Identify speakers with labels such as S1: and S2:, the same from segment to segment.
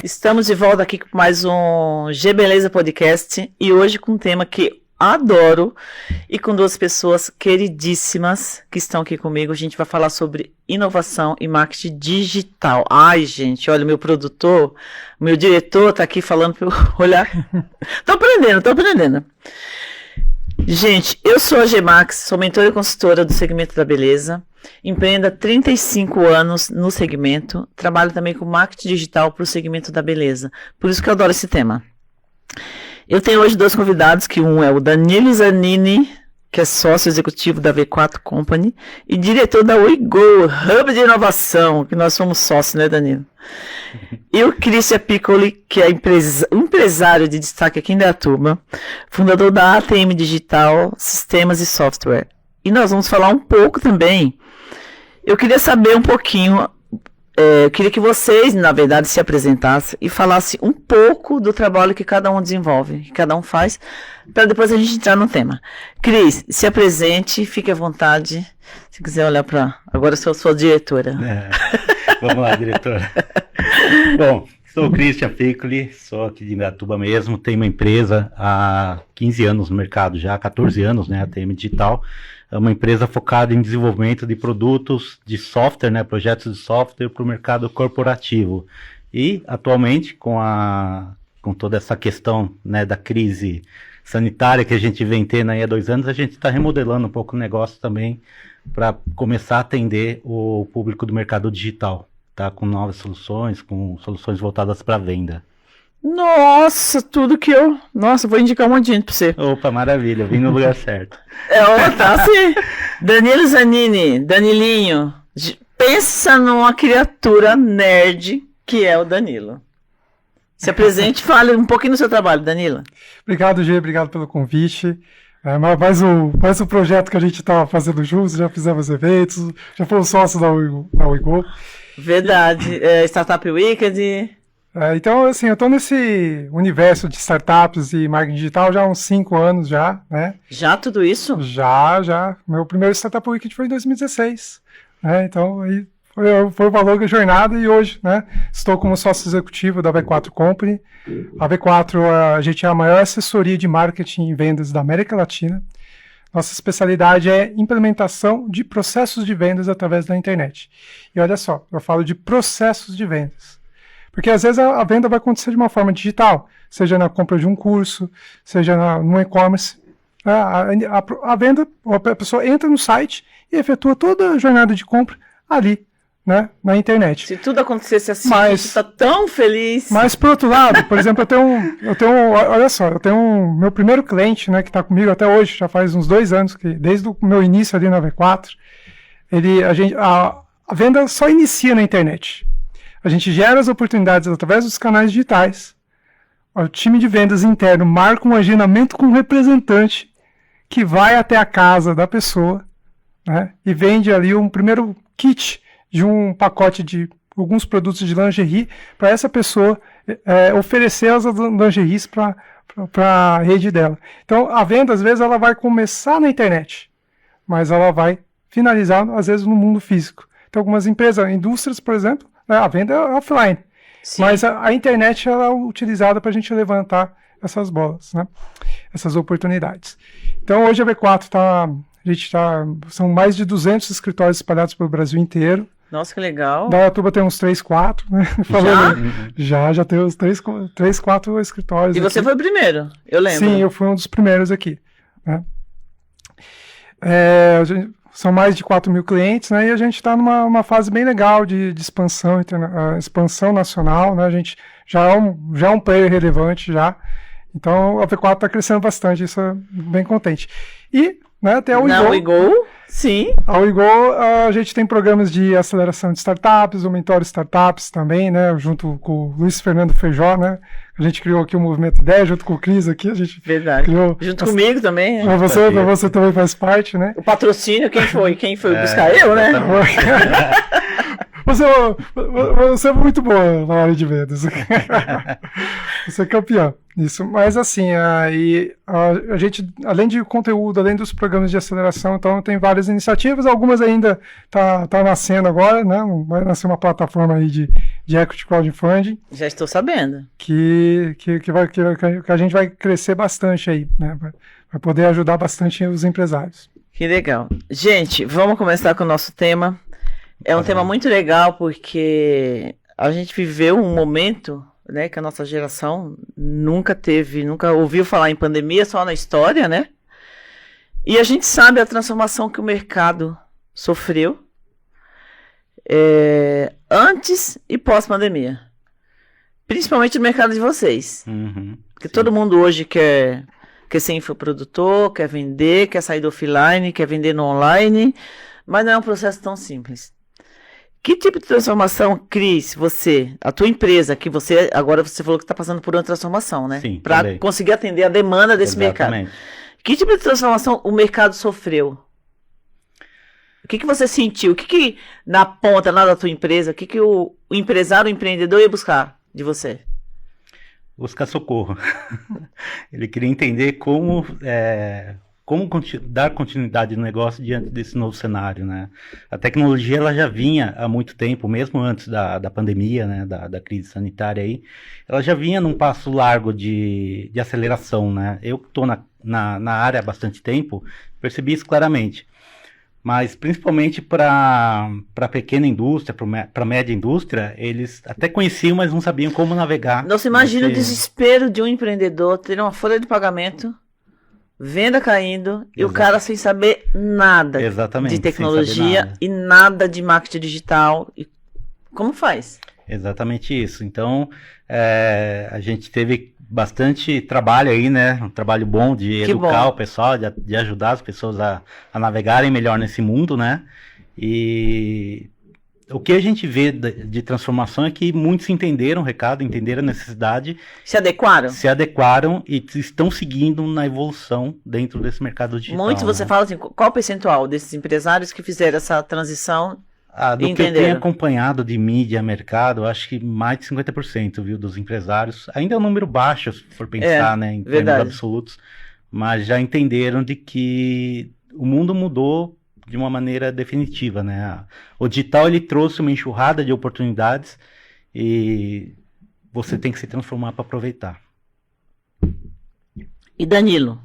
S1: Estamos de volta aqui com mais um G Beleza Podcast e hoje com um tema que adoro e com duas pessoas queridíssimas que estão aqui comigo. A gente vai falar sobre inovação e marketing digital. Ai, gente, olha, meu produtor, meu diretor tá aqui falando para eu olhar. Tô aprendendo. Gente, eu sou a Gemax, sou mentora e consultora do segmento da beleza. Empreendo há 35 anos no segmento, trabalho também com marketing digital para o segmento da beleza. Por isso que eu adoro esse tema. Eu tenho hoje dois convidados, que um é o Danilo Zanini, que é sócio executivo da V4 Company, e diretor da WeGo, Hub de Inovação, que nós somos sócios, né, Danilo? E o Christian Piccoli, que é empresário de destaque aqui em Indaiatuba, fundador da ATM Digital, Sistemas e Software. E nós vamos falar um pouco também. Eu queria saber um pouquinho, eu queria que vocês, na verdade, se apresentassem e falassem um pouco do trabalho que cada um desenvolve, que cada um faz, para depois a gente entrar no tema. Cris, se apresente, fique à vontade, se quiser olhar para... Agora eu sou sua diretora.
S2: Vamos lá, diretora. Bom, sou o Christian Piccoli, sou aqui de Indaiatuba mesmo, tenho uma empresa há 15 anos no mercado já, 14 anos, né, ATM Digital. É uma empresa focada em desenvolvimento de produtos de software, né, projetos de software para o mercado corporativo. E, atualmente, com toda essa questão, né, da crise sanitária que a gente vem tendo aí há 2 anos, a gente está remodelando um pouco o negócio também para começar a atender o público do mercado digital, tá? Com novas soluções, com soluções voltadas para venda.
S1: Nossa, tudo que eu... Nossa, vou indicar um monte de gente pra você.
S2: Opa, maravilha, vim no lugar certo.
S1: Tá assim. Danilo Zanini, Danilinho, pensa numa criatura nerd que é o Danilo. Se apresente, fale um pouquinho do seu trabalho, Danilo.
S3: Obrigado, Gê, obrigado pelo convite. Mais um projeto que a gente está fazendo juntos, já fizemos eventos, já fomos sócios da WeGo.
S1: Verdade, Startup Weekend...
S3: Então, assim, eu estou nesse universo de startups e marketing digital já há uns 5 anos já, né?
S1: Já tudo isso?
S3: Já. Meu primeiro Startup Weekend foi em 2016, né? Então, aí foi uma longa jornada e hoje, né, estou como sócio executivo da V4 Company. A V4, a gente é a maior assessoria de marketing e vendas da América Latina. Nossa especialidade é implementação de processos de vendas através da internet. E olha só, eu falo de processos de vendas. Porque às vezes a venda vai acontecer de uma forma digital, seja na compra de um curso, seja no e-commerce. A venda, a pessoa entra no site e efetua toda a jornada de compra ali, né, na internet.
S1: Se tudo acontecesse assim, a gente está tão feliz.
S3: Mas, por outro lado, por exemplo, olha só, eu tenho meu primeiro cliente, né, que está comigo até hoje, já faz uns 2 anos, que desde o meu início ali na V4, a venda só inicia na internet. A gente gera as oportunidades através dos canais digitais. O time de vendas interno marca um agendamento com um representante que vai até a casa da pessoa, né, e vende ali um primeiro kit de um pacote de alguns produtos de lingerie para essa pessoa oferecer as lingeries para a rede dela. Então, a venda, às vezes, ela vai começar na internet, mas ela vai finalizar, às vezes, no mundo físico. Então, algumas empresas, indústrias, por exemplo, a venda é offline. Sim. Mas a internet ela é utilizada para a gente levantar essas bolas, né? Essas oportunidades. Então, hoje a V4 são mais de 200 escritórios espalhados pelo Brasil inteiro.
S1: Nossa, que legal.
S3: Da Indaiatuba tem uns 3, 4, né? Já tem uns 3, 4 escritórios.
S1: E você foi o primeiro, eu lembro.
S3: Sim, eu fui um dos primeiros aqui, né? São mais de 4 mil clientes, né? E a gente está numa fase bem legal de expansão, expansão nacional, né? A gente já é um player relevante já. Então a V4 está crescendo bastante, isso é bem contente. E, né, até a WeGo.
S1: Na WeGo, sim.
S3: A WeGo, a gente tem programas de aceleração de startups, o Mentor Startups também, né? Junto com o Luiz Fernando Feijó, né? A gente criou aqui o Movimento 10, junto com o Cris aqui, a gente criou...
S1: Junto comigo também, né?
S3: Você também faz parte, né?
S1: O patrocínio, quem foi buscar? Eu, né?
S3: Você é muito boa na área de vendas. Você é campeão. Isso, mas assim, a gente, além de conteúdo, além dos programas de aceleração, então tem várias iniciativas, algumas ainda tá nascendo agora, né? Vai nascer uma plataforma aí de de equity crowdfunding.
S1: Já estou sabendo.
S3: Que a gente vai crescer bastante aí, né? Vai poder ajudar bastante os empresários.
S1: Que legal. Gente, vamos começar com o nosso tema. É um tema muito legal porque a gente viveu um momento, né, que a nossa geração nunca ouviu falar em pandemia, só na história, né? E a gente sabe a transformação que o mercado sofreu antes e pós-pandemia. Principalmente no mercado de vocês. Porque todo mundo hoje quer ser infoprodutor, quer vender, quer sair do offline, quer vender no online, mas não é um processo tão simples. Que tipo de transformação, Cris, a tua empresa, agora você falou que está passando por uma transformação, né?
S2: Sim,
S1: para conseguir atender a demanda desse mercado. Que tipo de transformação o mercado sofreu? O que você sentiu? O que na ponta, lá da tua empresa, o que o empresário, o empreendedor ia buscar de você?
S2: Buscar socorro. Ele queria entender como dar continuidade no negócio diante desse novo cenário, né? A tecnologia ela já vinha há muito tempo, mesmo antes da pandemia, né? Da crise sanitária aí, ela já vinha num passo largo de aceleração, né? Eu que estou na área há bastante tempo, percebi isso claramente. Mas principalmente para a pequena indústria, para a média indústria, eles até conheciam, mas não sabiam como navegar.
S1: Não se imagina o desespero de um empreendedor ter uma folha de pagamento, venda caindo, e o cara sem saber nada de tecnologia e nada de marketing digital. E como faz?
S2: Exatamente isso. Então, a gente teve bastante trabalho aí, né? Um trabalho bom de educar o pessoal, de ajudar as pessoas a navegarem melhor nesse mundo, né? E o que a gente vê de transformação é que muitos entenderam o recado, entenderam a necessidade.
S1: Se adequaram?
S2: Se adequaram e estão seguindo na evolução dentro desse mercado digital.
S1: Muitos, você fala assim, qual o percentual desses empresários que fizeram essa transição?
S2: Do que eu tenho acompanhado de mídia, mercado, acho que mais de 50%, viu, dos empresários. Ainda é um número baixo, se for pensar, né, em termos absolutos, mas já entenderam de que o mundo mudou de uma maneira definitiva, né? O digital, ele trouxe uma enxurrada de oportunidades e você tem que se transformar para aproveitar.
S1: E Danilo?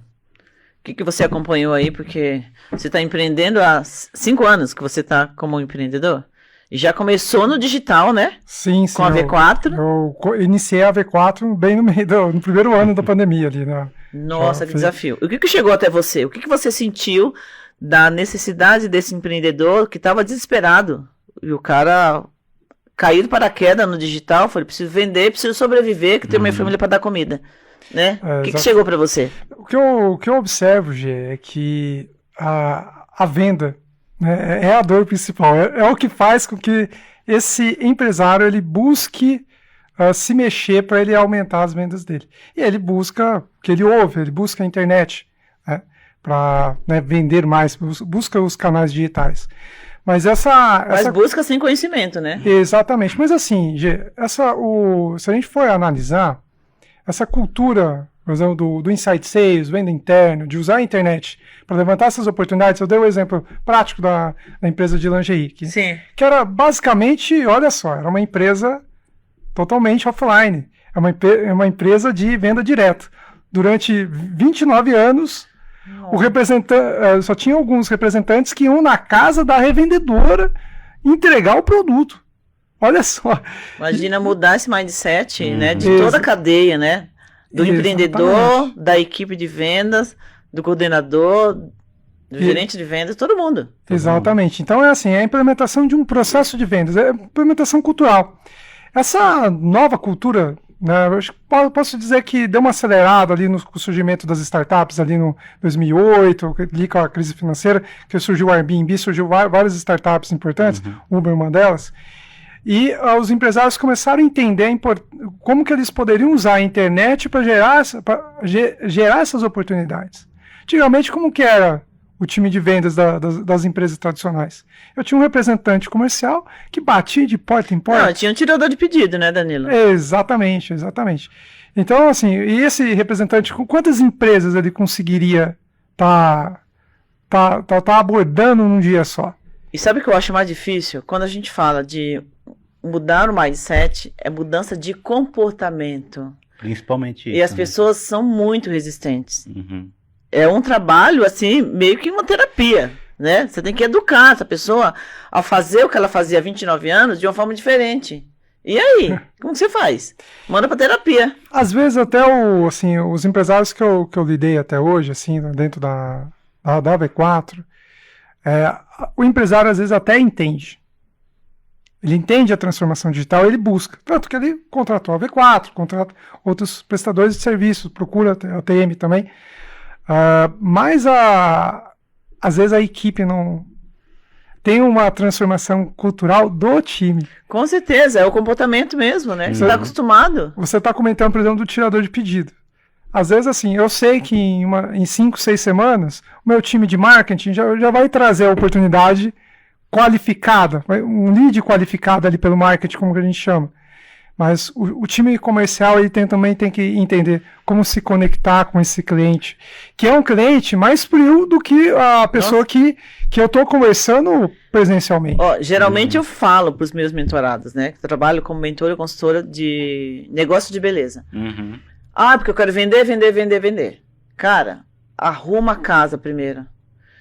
S1: O que você acompanhou aí? Porque você está empreendendo há 5 anos que você está como empreendedor. E já começou no digital, né?
S3: Sim.
S1: Com a V4.
S3: Eu iniciei a V4 bem no primeiro ano da pandemia ali, né?
S1: Nossa, que desafio. O que chegou até você? O que você sentiu da necessidade desse empreendedor que estava desesperado? E o cara caiu de paraquedas no digital, falou, preciso vender, preciso sobreviver, que tenho minha família para dar comida. Né? O que chegou para você?
S3: O que eu observo, Gê, é que a venda, né, é a dor principal. É o que faz com que esse empresário ele busque se mexer para ele aumentar as vendas dele. E ele busca o que ele ouve, ele busca a internet, né, para, né, vender mais, busca os canais digitais. Mas
S1: busca sem conhecimento, né?
S3: Exatamente. Mas assim, Gê, se a gente for analisar, essa cultura, por exemplo, do inside sales, venda interna, de usar a internet para levantar essas oportunidades, eu dei o exemplo prático da empresa de lingerie, que era basicamente, olha só, era uma empresa totalmente offline, é uma empresa de venda direta. Durante 29 anos, só tinha alguns representantes que iam na casa da revendedora entregar o produto. Olha só.
S1: Imagina mudar esse mindset, né, de toda a cadeia, né? Do empreendedor, da equipe de vendas, do coordenador, do gerente de vendas, todo mundo.
S3: Exatamente. Então é assim, é a implementação de um processo de vendas, é a implementação cultural. Essa nova cultura, né, eu posso dizer que deu uma acelerada ali no surgimento das startups ali no 2008, ali com a crise financeira, que surgiu o Airbnb, surgiu várias startups importantes, Uber uma delas. E os empresários começaram a entender como que eles poderiam usar a internet para gerar essas oportunidades. Antigamente, como que era o time de vendas das empresas tradicionais? Eu tinha um representante comercial que batia de porta em porta.
S1: Não, tinha um tirador de pedido, né, Danilo?
S3: Exatamente. Então, assim, e esse representante, com quantas empresas ele conseguiria tá abordando num dia só?
S1: E sabe o que eu acho mais difícil? Quando a gente fala de mudar o mindset é mudança de comportamento.
S2: Principalmente isso.
S1: E as
S2: né?
S1: pessoas são muito resistentes.
S2: Uhum.
S1: É um trabalho, assim, meio que uma terapia, né? Você tem que educar essa pessoa a fazer o que ela fazia há 29 anos de uma forma diferente. E aí? Como que você faz? Manda pra terapia.
S3: Às vezes até assim, os empresários que eu lidei até hoje, assim, dentro da V4, o empresário às vezes até entende. Ele entende a transformação digital, ele busca. Tanto que ele contratou a V4, contrata outros prestadores de serviços, procura a TM também. Mas às vezes a equipe não tem uma transformação cultural do time.
S1: Com certeza, é o comportamento mesmo, né? Você tá acostumado.
S3: Você está comentando, por exemplo, do tirador de pedido. Às vezes, assim, eu sei que em 5, 6 semanas, o meu time de marketing já vai trazer a oportunidade qualificada, um lead qualificado ali pelo marketing, como que a gente chama. Mas o time comercial ele também tem que entender como se conectar com esse cliente, que é um cliente mais frio do que a pessoa que eu estou conversando presencialmente.
S1: Geralmente eu falo para os meus mentorados, né? Que eu trabalho como mentora e consultora de negócio de beleza.
S2: Uhum.
S1: Porque eu quero vender. Cara, arruma a casa primeiro.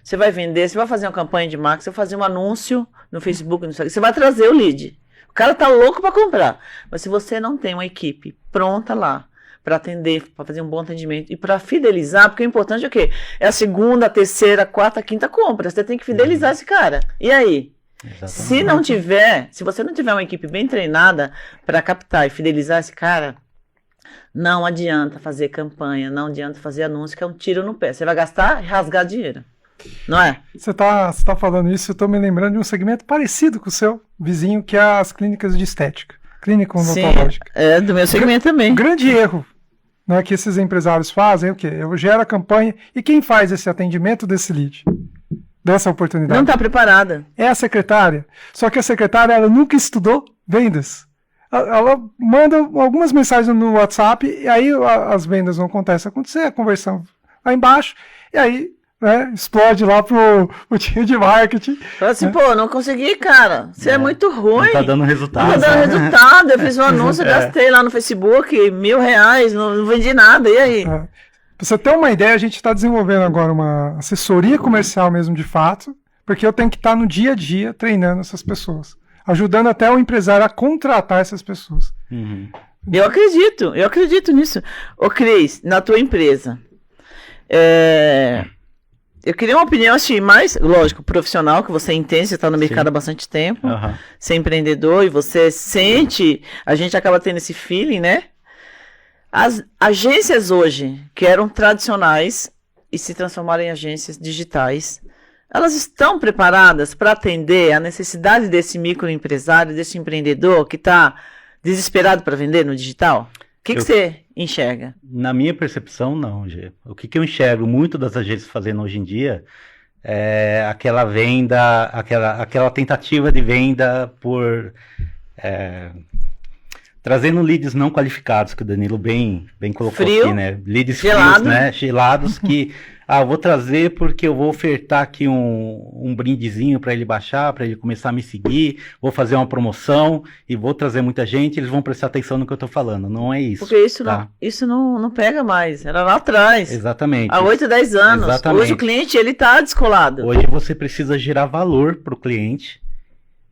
S1: Você vai vender, você vai fazer uma campanha de marketing, você vai fazer um anúncio no Facebook, no Instagram, você vai trazer o lead. O cara tá louco para comprar. Mas se você não tem uma equipe pronta lá para atender, para fazer um bom atendimento e para fidelizar, porque o importante é o quê? É a segunda, a terceira, a quarta, a quinta compra. Você tem que fidelizar esse cara. E aí?
S2: Exatamente.
S1: Se você não tiver uma equipe bem treinada para captar e fidelizar esse cara, não adianta fazer campanha, não adianta fazer anúncio, que é um tiro no pé. Você vai gastar e rasgar dinheiro. Não é?
S3: Você tá falando isso, eu tô me lembrando de um segmento parecido com o seu vizinho, que é as clínicas de estética. Clínica odontológica.
S1: É do meu segmento também.
S3: Grande erro, né, que esses empresários fazem é o quê? Eu gero a campanha e quem faz esse atendimento desse lead? Dessa oportunidade?
S1: Não está preparada.
S3: É a secretária. Só que a secretária, ela nunca estudou vendas. Ela manda algumas mensagens no WhatsApp e aí as vendas não acontecem. Acontecer a conversão lá embaixo e aí explode lá pro time de marketing.
S1: Fala assim, não consegui, cara. Você é muito ruim.
S2: Não tá dando resultado.
S1: Não tá dando resultado. Eu fiz um anúncio, gastei lá no Facebook R$1.000, não vendi nada. E aí?
S3: Pra você ter uma ideia, a gente está desenvolvendo agora uma assessoria comercial mesmo de fato, porque eu tenho que estar no dia a dia treinando essas pessoas, ajudando até o empresário a contratar essas pessoas.
S2: Uhum.
S1: Eu acredito nisso. Ô Cris, na tua empresa, eu queria uma opinião assim, mais, lógico, profissional, que você entende, você está no mercado há bastante tempo, você é empreendedor e você sente, a gente acaba tendo esse feeling, né? As agências hoje, que eram tradicionais e se transformaram em agências digitais, elas estão preparadas para atender a necessidade desse microempresário, desse empreendedor que está desesperado para vender no digital? O que você enxerga?
S2: Na minha percepção, não, Gê. O que eu enxergo muito das agências fazendo hoje em dia é aquela venda, aquela tentativa de venda por trazendo leads não qualificados, que o Danilo bem colocou aqui, né? Leads frios, né? Gelados que eu vou trazer porque eu vou ofertar aqui um brindezinho para ele baixar, para ele começar a me seguir, vou fazer uma promoção e vou trazer muita gente, eles vão prestar atenção no que eu tô falando. Não é isso.
S1: Porque isso não pega mais, era lá atrás.
S2: Exatamente.
S1: Há 8, 10 anos.
S2: Exatamente.
S1: Hoje o cliente, ele tá descolado.
S2: Hoje você precisa gerar valor para o cliente,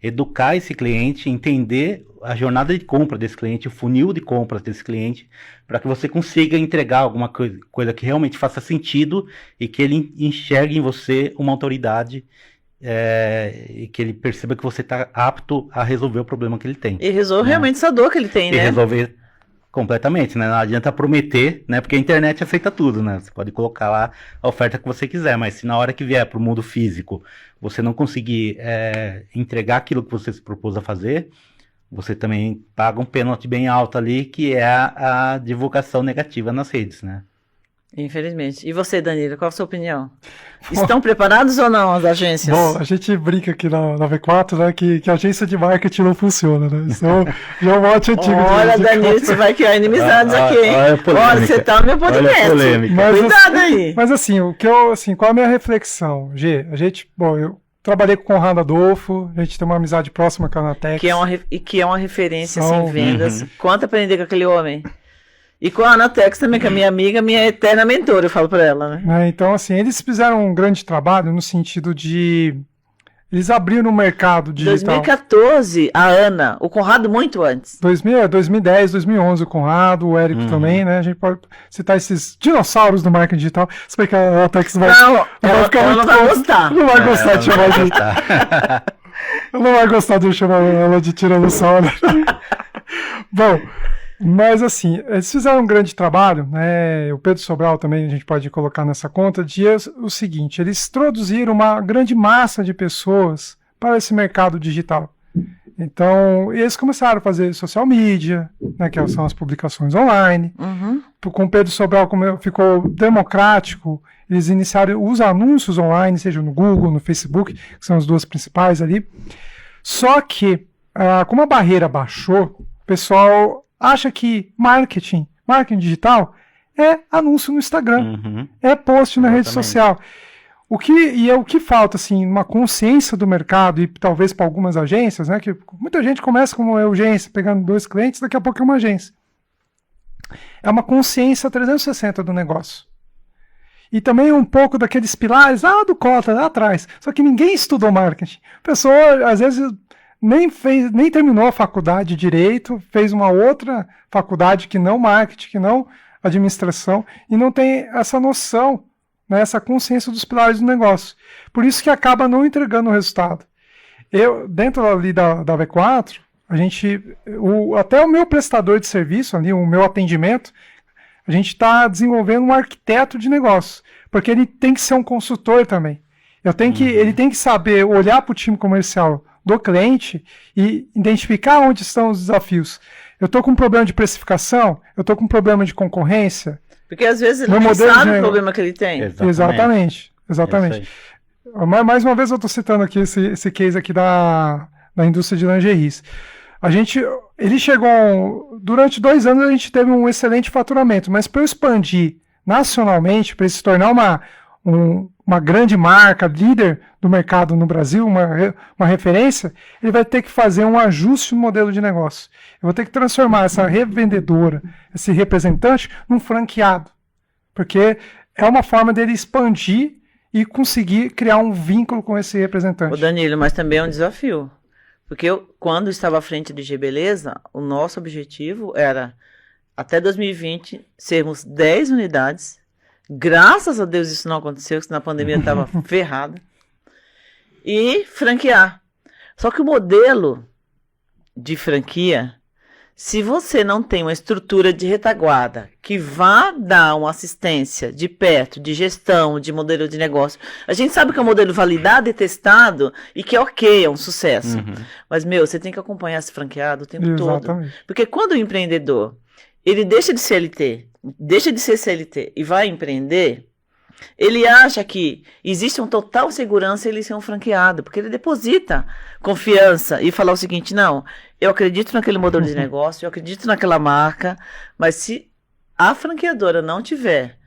S2: educar esse cliente, entender a jornada de compra desse cliente, o funil de compras desse cliente, para que você consiga entregar alguma coisa que realmente faça sentido e que ele enxergue em você uma autoridade e que ele perceba que você está apto a resolver o problema que ele tem.
S1: E resolve realmente essa dor que ele tem, né?
S2: E resolver completamente, né? Não adianta prometer, né? Porque a internet aceita tudo, né? Você pode colocar lá a oferta que você quiser, mas se na hora que vier para o mundo físico você não conseguir entregar aquilo que você se propôs a fazer, você também paga um pênalti bem alto ali, que é a divulgação negativa nas redes, né?
S1: Infelizmente. E você, Danilo, qual a sua opinião? Estão preparados ou não as agências?
S3: Bom, a gente brinca aqui na V4, né, que a agência de marketing não funciona, né? Isso já é um mote antigo.
S1: Olha, Danilo, você vai criar inimizades aqui, hein? Olha, você tá no meu podcast.
S3: Cuidado
S1: aí.
S3: Mas assim, qual a minha reflexão, Gê? Eu trabalhei com o Conrado Adolfo, a gente tem uma amizade próxima com a Anatex.
S1: Que é uma referência assim,
S3: São-
S1: em vendas. Quanto aprender com aquele homem? E com a Anatex também, que é minha amiga, minha eterna mentora, eu falo pra ela, né?
S3: Né, então, assim, eles fizeram um grande trabalho no sentido de... Eles abriram o mercado digital.
S1: 2014, a Ana, o Conrado muito antes.
S3: 2010, 2011, o Conrado, o Érico também, né? A gente pode citar esses dinossauros do marketing digital. Se bem que a Anatex vai...
S1: Não,
S3: vai
S1: ela
S3: ficar
S1: não
S3: muito
S1: vai
S3: contra.
S1: gostar.
S3: Não vai gostar de chamar de...
S2: Tá.
S3: Ela não vai gostar de eu chamar ela de tiranossauro. Bom, mas assim, eles fizeram um grande trabalho, né? O Pedro Sobral também a gente pode colocar nessa conta, de o seguinte, eles introduziram uma grande massa de pessoas para esse mercado digital. Então, eles começaram a fazer social media, né, que são as publicações online.
S1: Uhum.
S3: Com o Pedro Sobral, como ficou democrático, eles iniciaram os anúncios online, seja no Google, no Facebook, que são as duas principais ali. Só que, como a barreira baixou, o pessoal acha que marketing digital é anúncio no Instagram, é post na rede social. O que falta, assim, uma consciência do mercado e talvez para algumas agências, né, que muita gente começa como agência, pegando 2 clientes, daqui a pouco é uma agência. É uma consciência 360 do negócio. E também um pouco daqueles pilares do Kotler, lá atrás. Só que ninguém estudou marketing. A pessoa, às vezes, nem terminou a faculdade de Direito, fez uma outra faculdade que não marketing, que não administração, e não tem essa noção, né, essa consciência dos pilares do negócio. Por isso que acaba não entregando o resultado. Dentro ali da V4, até o meu prestador de serviço, ali, o meu atendimento, a gente está desenvolvendo um arquiteto de negócio, porque ele tem que ser um consultor também. Ele tem que saber olhar para o time comercial do cliente e identificar onde estão os desafios. Eu estou com um problema de precificação, eu estou com um problema de concorrência.
S1: Porque às vezes ele
S3: Meu
S1: não
S3: modelo
S1: sabe
S3: de-
S1: o problema que ele tem.
S3: Exatamente.
S2: É isso aí.
S3: Mais uma vez eu estou citando aqui esse case aqui da indústria de lingeries. Ele chegou, durante 2 anos a gente teve um excelente faturamento, mas para eu expandir nacionalmente, para ele se tornar uma grande marca, líder do mercado no Brasil, uma referência, ele vai ter que fazer um ajuste no modelo de negócio. Eu vou ter que transformar essa revendedora, esse representante, num franqueado, porque é uma forma dele expandir e conseguir criar um vínculo com esse representante.
S1: Ô Danilo, mas também é um desafio. Porque quando estava à frente de G-Beleza, o nosso objetivo era, até 2020, sermos 10 unidades. Graças a Deus isso não aconteceu, porque na pandemia estava ferrada. E franquear. Só que o modelo de franquia, se você não tem uma estrutura de retaguarda que vá dar uma assistência de perto, de gestão, de modelo de negócio, a gente sabe que é um modelo validado e testado e que é ok, é um sucesso. Mas, você tem que acompanhar esse franqueado o tempo todo.
S3: Exatamente.
S1: Porque quando o empreendedor, ele deixa de CLT, deixa de ser CLT e vai empreender, ele acha que existe uma total segurança ele ser um franqueado, porque ele deposita confiança e fala o seguinte, não, eu acredito naquele modelo de negócio, eu acredito naquela marca, mas se a franqueadora não tiver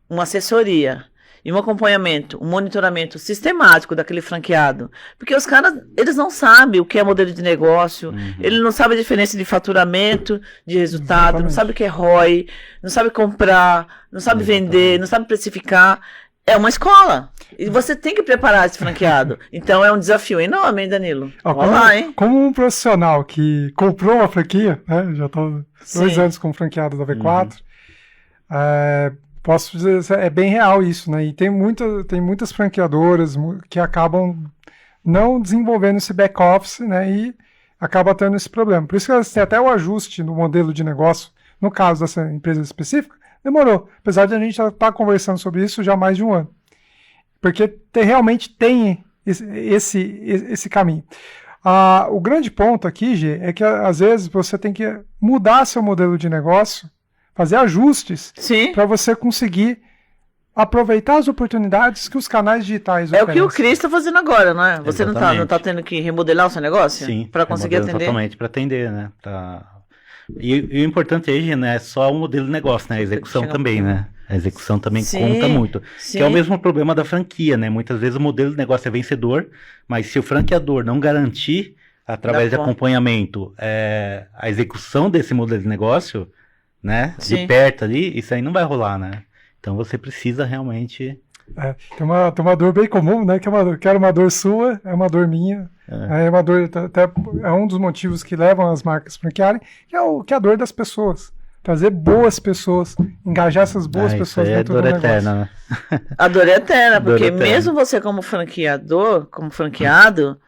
S1: uma assessoria e um acompanhamento, um monitoramento sistemático daquele franqueado, porque os caras, eles não sabem o que é modelo de negócio, ele não sabe a diferença de faturamento, de resultado, não sabe o que é ROI, não sabe comprar, não sabe vender, não sabe precificar. É uma escola. E você tem que preparar esse franqueado. Então é um desafio enorme, hein, Danilo? Vamos lá, hein?
S3: Como um profissional que comprou uma franquia, né, já estou 2
S1: Sim.
S3: anos como franqueado da V4, posso dizer, é bem real isso, né? E tem muitas franqueadoras que acabam não desenvolvendo esse back-office, né? E acaba tendo esse problema. Por isso que elas têm até o ajuste no modelo de negócio, no caso dessa empresa específica, demorou. Apesar de a gente já estar conversando sobre isso já há mais de 1 ano. Porque realmente tem esse caminho. O grande ponto aqui, Gê, é que às vezes você tem que mudar seu modelo de negócio, fazer ajustes
S1: Sim.
S3: para você conseguir aproveitar as oportunidades que os canais digitais
S1: É o que o
S3: oferecem.
S1: Cris está fazendo agora, não é? Você não
S2: Exatamente.
S1: tá tendo que remodelar o seu negócio?
S2: Sim,
S1: Para conseguir
S2: mudando
S1: atender?
S2: totalmente para atender, né? E o importante aí, né, é só o modelo de negócio, né? A execução
S1: Chega um
S2: também,
S1: pouquinho.
S2: né? A execução também
S1: Sim,
S2: conta muito.
S1: sim.
S2: Que é o mesmo problema da franquia, né? Muitas vezes o modelo de negócio é vencedor, mas se o franqueador não garantir, através de
S1: Da conta.
S2: acompanhamento, a execução desse modelo de negócio, né?
S1: Sim.
S2: De perto ali, isso aí não vai rolar, né? Então você precisa realmente...
S3: Tem uma dor bem comum, né? Que era uma dor sua, é uma dor minha. É uma dor, até é um dos motivos que levam as marcas a franquearem, que é a dor das pessoas. Trazer boas pessoas, engajar essas boas pessoas
S2: isso aí
S3: dentro do
S2: dor
S3: negócio.
S2: eterna, né?
S1: A dor é eterna,
S2: Dor
S1: porque
S2: eterna.
S1: mesmo você como franqueador, como franqueado,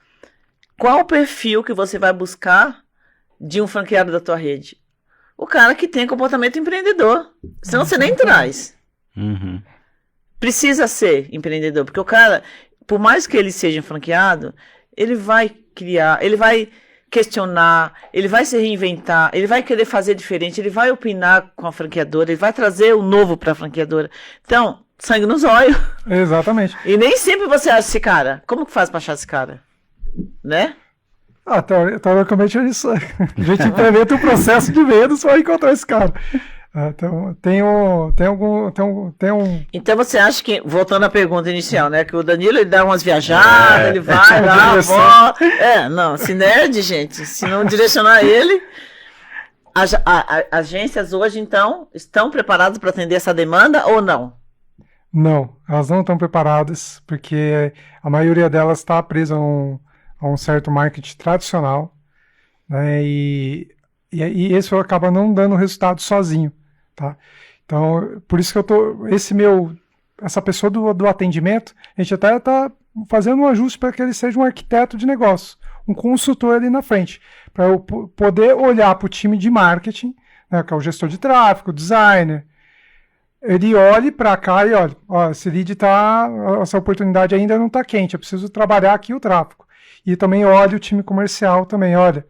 S1: qual o perfil que você vai buscar de um franqueado da tua rede? O cara que tem comportamento empreendedor. Senão você nem traz.
S2: Uhum.
S1: Precisa ser empreendedor, porque o cara, por mais que ele seja um franqueado, ele vai criar, ele vai questionar, ele vai se reinventar, ele vai querer fazer diferente, ele vai opinar com a franqueadora, ele vai trazer o novo para a franqueadora. Então, sangue nos olhos.
S3: Exatamente.
S1: E nem sempre você acha esse cara. Como que faz para achar esse cara? Né?
S3: Teoricamente é isso. A gente implementa o processo de vendas para encontrar esse cara. Então, tem um.
S1: Então você acha que, voltando à pergunta inicial, né? Que o Danilo ele dá umas viajadas, ele vai lá, volta. Não, se nerd, gente, se não direcionar ele. As agências hoje, então, estão preparadas para atender essa demanda ou não?
S3: Não, elas não estão preparadas, porque a maioria delas está presa a um certo marketing tradicional, né? E esse acaba não dando resultado sozinho, tá? Então, por isso que essa pessoa do atendimento, a gente até está fazendo um ajuste para que ele seja um arquiteto de negócio, um consultor ali na frente, para eu poder olhar para o time de marketing, né, que é o gestor de tráfego, o designer, ele olhe para cá e olha, esse lead essa oportunidade ainda não está quente, eu preciso trabalhar aqui o tráfego. E também olhe o time comercial também, olha,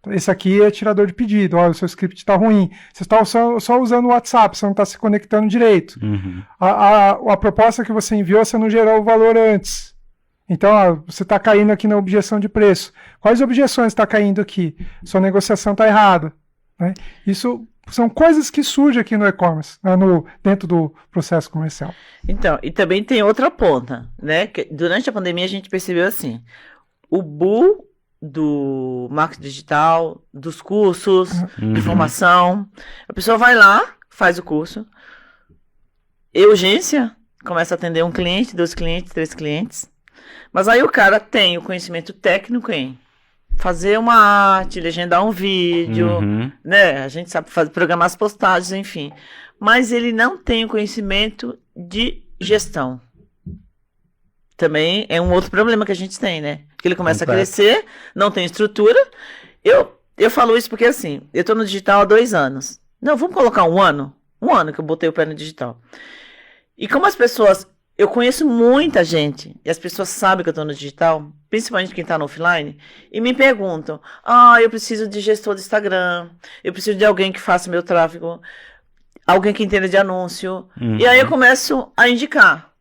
S3: esse aqui é tirador de pedido, olha, o seu script está ruim, você está só usando o WhatsApp, você não está se conectando direito.
S2: Uhum.
S3: A proposta que você enviou, você não gerou o valor antes. Então, você está caindo aqui na objeção de preço. Quais objeções está caindo aqui? Sua negociação está errada. Né? Isso são coisas que surgem aqui no e-commerce, dentro do processo comercial.
S1: Então, e também tem outra ponta, né? Que durante a pandemia a gente percebeu assim, o bull do marketing digital, dos cursos, de formação, a pessoa vai lá, faz o curso, urgência, começa a atender um cliente, 2 clientes, 3 clientes, mas aí o cara tem o conhecimento técnico em fazer uma arte, legendar um vídeo, né? A gente sabe programar as postagens, enfim. Mas ele não tem o conhecimento de gestão. Também é um outro problema que a gente tem, né? Que ele começa a crescer, não tem estrutura. Eu falo isso porque, assim, eu tô no digital há 2 anos. Não, vamos colocar 1 ano. 1 ano que eu botei o pé no digital. E como as pessoas... Eu conheço muita gente, e as pessoas sabem que eu estou no digital, principalmente quem está no offline, e me perguntam, eu preciso de gestor de Instagram, eu preciso de alguém que faça meu tráfego, alguém que entenda de anúncio, e aí eu começo a indicar.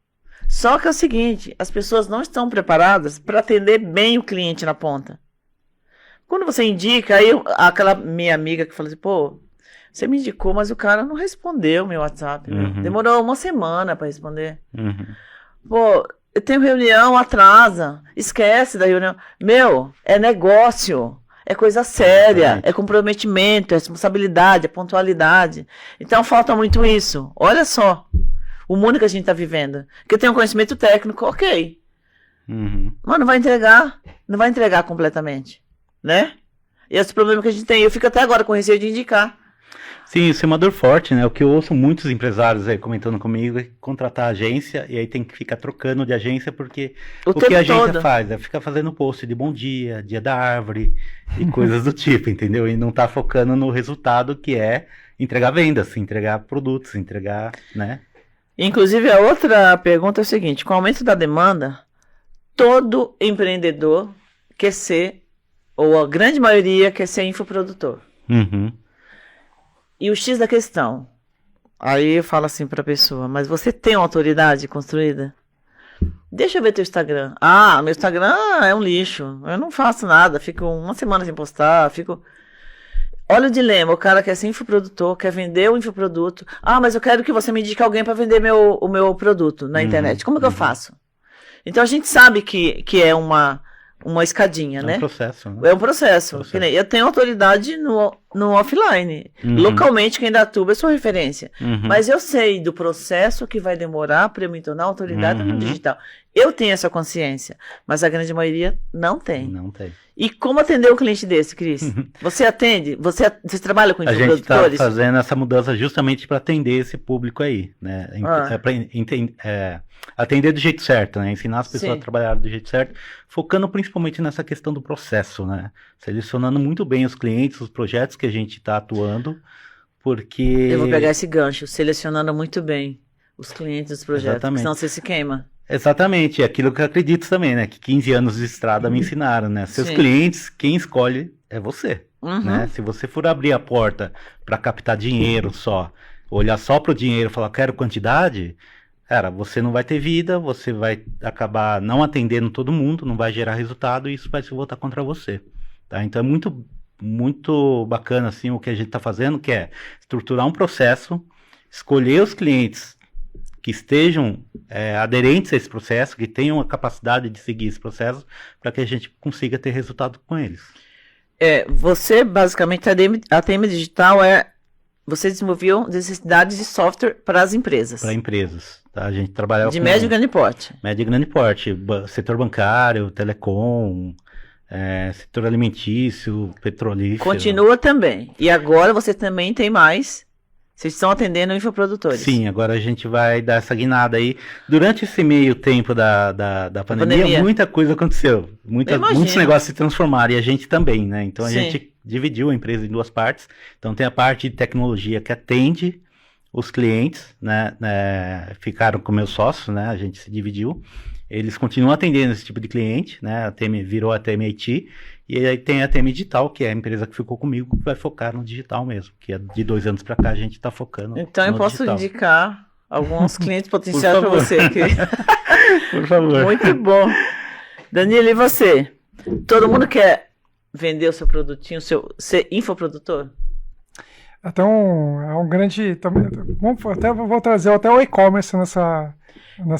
S1: Só que é o seguinte, as pessoas não estão preparadas para atender bem o cliente na ponta. Quando você indica, aí aquela minha amiga que fala assim, pô, você me indicou, mas o cara não respondeu meu WhatsApp. Demorou 1 semana para responder. Pô, eu tenho reunião, atrasa. Esquece da reunião. Meu, é negócio. É coisa séria. É comprometimento, é responsabilidade, é pontualidade. Então falta muito isso. Olha só o mundo que a gente está vivendo. Que eu tenho um conhecimento técnico, ok. Mas não vai entregar completamente. Né? E esse problema que a gente tem. Eu fico até agora com receio de indicar.
S2: Sim, isso é uma dor forte, né? O que eu ouço muitos empresários aí comentando comigo é contratar agência e aí tem que ficar trocando de agência porque o que a agência faz é ficar fazendo post de bom dia, dia da árvore e coisas do tipo, entendeu? E não tá focando no resultado que é entregar vendas, entregar produtos, entregar, né?
S1: Inclusive, a outra pergunta é o seguinte, com o aumento da demanda, todo empreendedor quer ser, ou a grande maioria quer ser infoprodutor. E o X da questão, aí eu falo assim para a pessoa, mas você tem uma autoridade construída? Deixa eu ver teu Instagram. Meu Instagram é um lixo, eu não faço nada, fico 1 semana sem postar, olha o dilema, o cara quer ser infoprodutor, quer vender o infoproduto. Ah, mas eu quero que você me indique alguém para vender o meu produto na internet. Como que eu faço? Então a gente sabe que é uma escadinha, né?
S2: É um processo, né?
S1: É um processo. Que nem eu tenho autoridade no offline. Localmente, quem dá tubo, eu sou referência. Mas eu sei do processo que vai demorar para eu me tornar autoridade no digital. Eu tenho essa consciência, mas a grande maioria não tem.
S2: Não tem.
S1: E como atender um cliente desse, Cris? Você atende? Você trabalha com
S2: A gente está
S1: infoprodutores?
S2: fazendo essa mudança justamente para atender esse público aí, né? Atender do jeito certo, né? Ensinar as pessoas
S1: Sim.
S2: a trabalhar do jeito certo, focando principalmente nessa questão do processo, né? Selecionando muito bem os clientes, os projetos que a gente está atuando, porque...
S1: Eu vou pegar esse gancho, selecionando muito bem os clientes dos projetos,
S2: Exatamente.
S1: senão você se queima.
S2: Exatamente, é aquilo que eu acredito também, né? Que 15 anos de estrada me ensinaram, né? Seus
S1: Sim.
S2: clientes, quem escolhe é você,
S1: Uhum.
S2: né? Se você for abrir a porta para captar dinheiro só, olhar só para o dinheiro e falar, quero quantidade, cara, você não vai ter vida, você vai acabar não atendendo todo mundo, não vai gerar resultado e isso vai se voltar contra você, tá? Então é muito, muito bacana, assim, o que a gente está fazendo, que é estruturar um processo, escolher os clientes que estejam aderentes a esse processo, que tenham a capacidade de seguir esse processo, para que a gente consiga ter resultado com eles.
S1: Você, basicamente, a TM Digital você desenvolveu necessidades de software para as empresas.
S2: Para empresas, tá? A gente trabalha
S1: De
S2: com
S1: médio e grande porte.
S2: médio e grande porte, setor bancário, telecom, setor alimentício, petrolífero.
S1: Continua também. E agora você também tem mais. Vocês estão atendendo infoprodutores.
S2: Sim, agora a gente vai dar essa guinada aí. Durante esse meio tempo da pandemia, muita coisa aconteceu. Muitos negócios se transformaram e a gente também, né? Então a gente dividiu a empresa em duas partes. Então tem a parte de tecnologia que atende os clientes, né? Ficaram com meus sócios, né? A gente se dividiu. Eles continuam atendendo esse tipo de cliente, né? A TM virou a TM IT. E aí tem a TM Digital, que é a empresa que ficou comigo, que vai focar no digital mesmo. Que é de 2 anos para cá a gente está focando
S1: Então eu
S2: no
S1: posso
S2: digital.
S1: indicar alguns clientes potenciais para
S2: favor.
S1: você aqui.
S2: Por favor.
S1: Muito bom. Danilo, e você? Todo mundo quer vender o seu produtinho, ser infoprodutor?
S3: Então, é um grande... Vou trazer até o e-commerce nessa...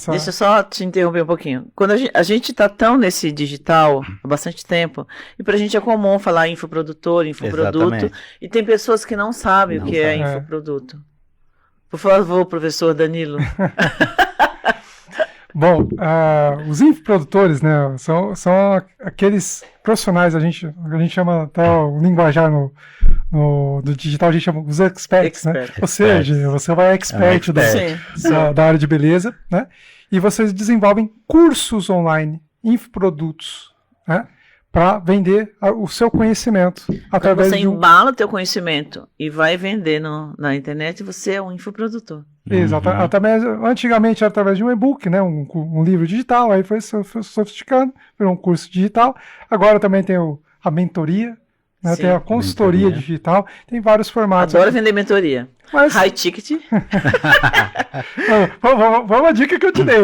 S1: Deixa eu só te interromper um pouquinho. Quando a gente está tão nesse digital há bastante tempo, e para a gente é comum falar infoprodutor, infoproduto,
S2: Exatamente.
S1: e tem pessoas que não sabem o que é infoproduto. Por favor, professor Danilo.
S3: Bom, os infoprodutores, né, são aqueles profissionais, a gente chama até o linguajar no digital, a gente chama os experts, né? Ou seja, você vai expert da área de beleza, né? E vocês desenvolvem cursos online, infoprodutos, né? Para vender o seu conhecimento através
S1: Quando você embala o teu conhecimento e vai vender na internet, você é um infoprodutor.
S3: Exato. Antigamente era através de um e-book, né? Um livro digital, aí foi sofisticando, virou um curso digital. Agora também tem a mentoria, né? Tem a consultoria digital, tem vários formatos.
S1: Adoro vender mentoria.
S3: Mas...
S1: High ticket.
S3: Vamos a dica que eu te dei.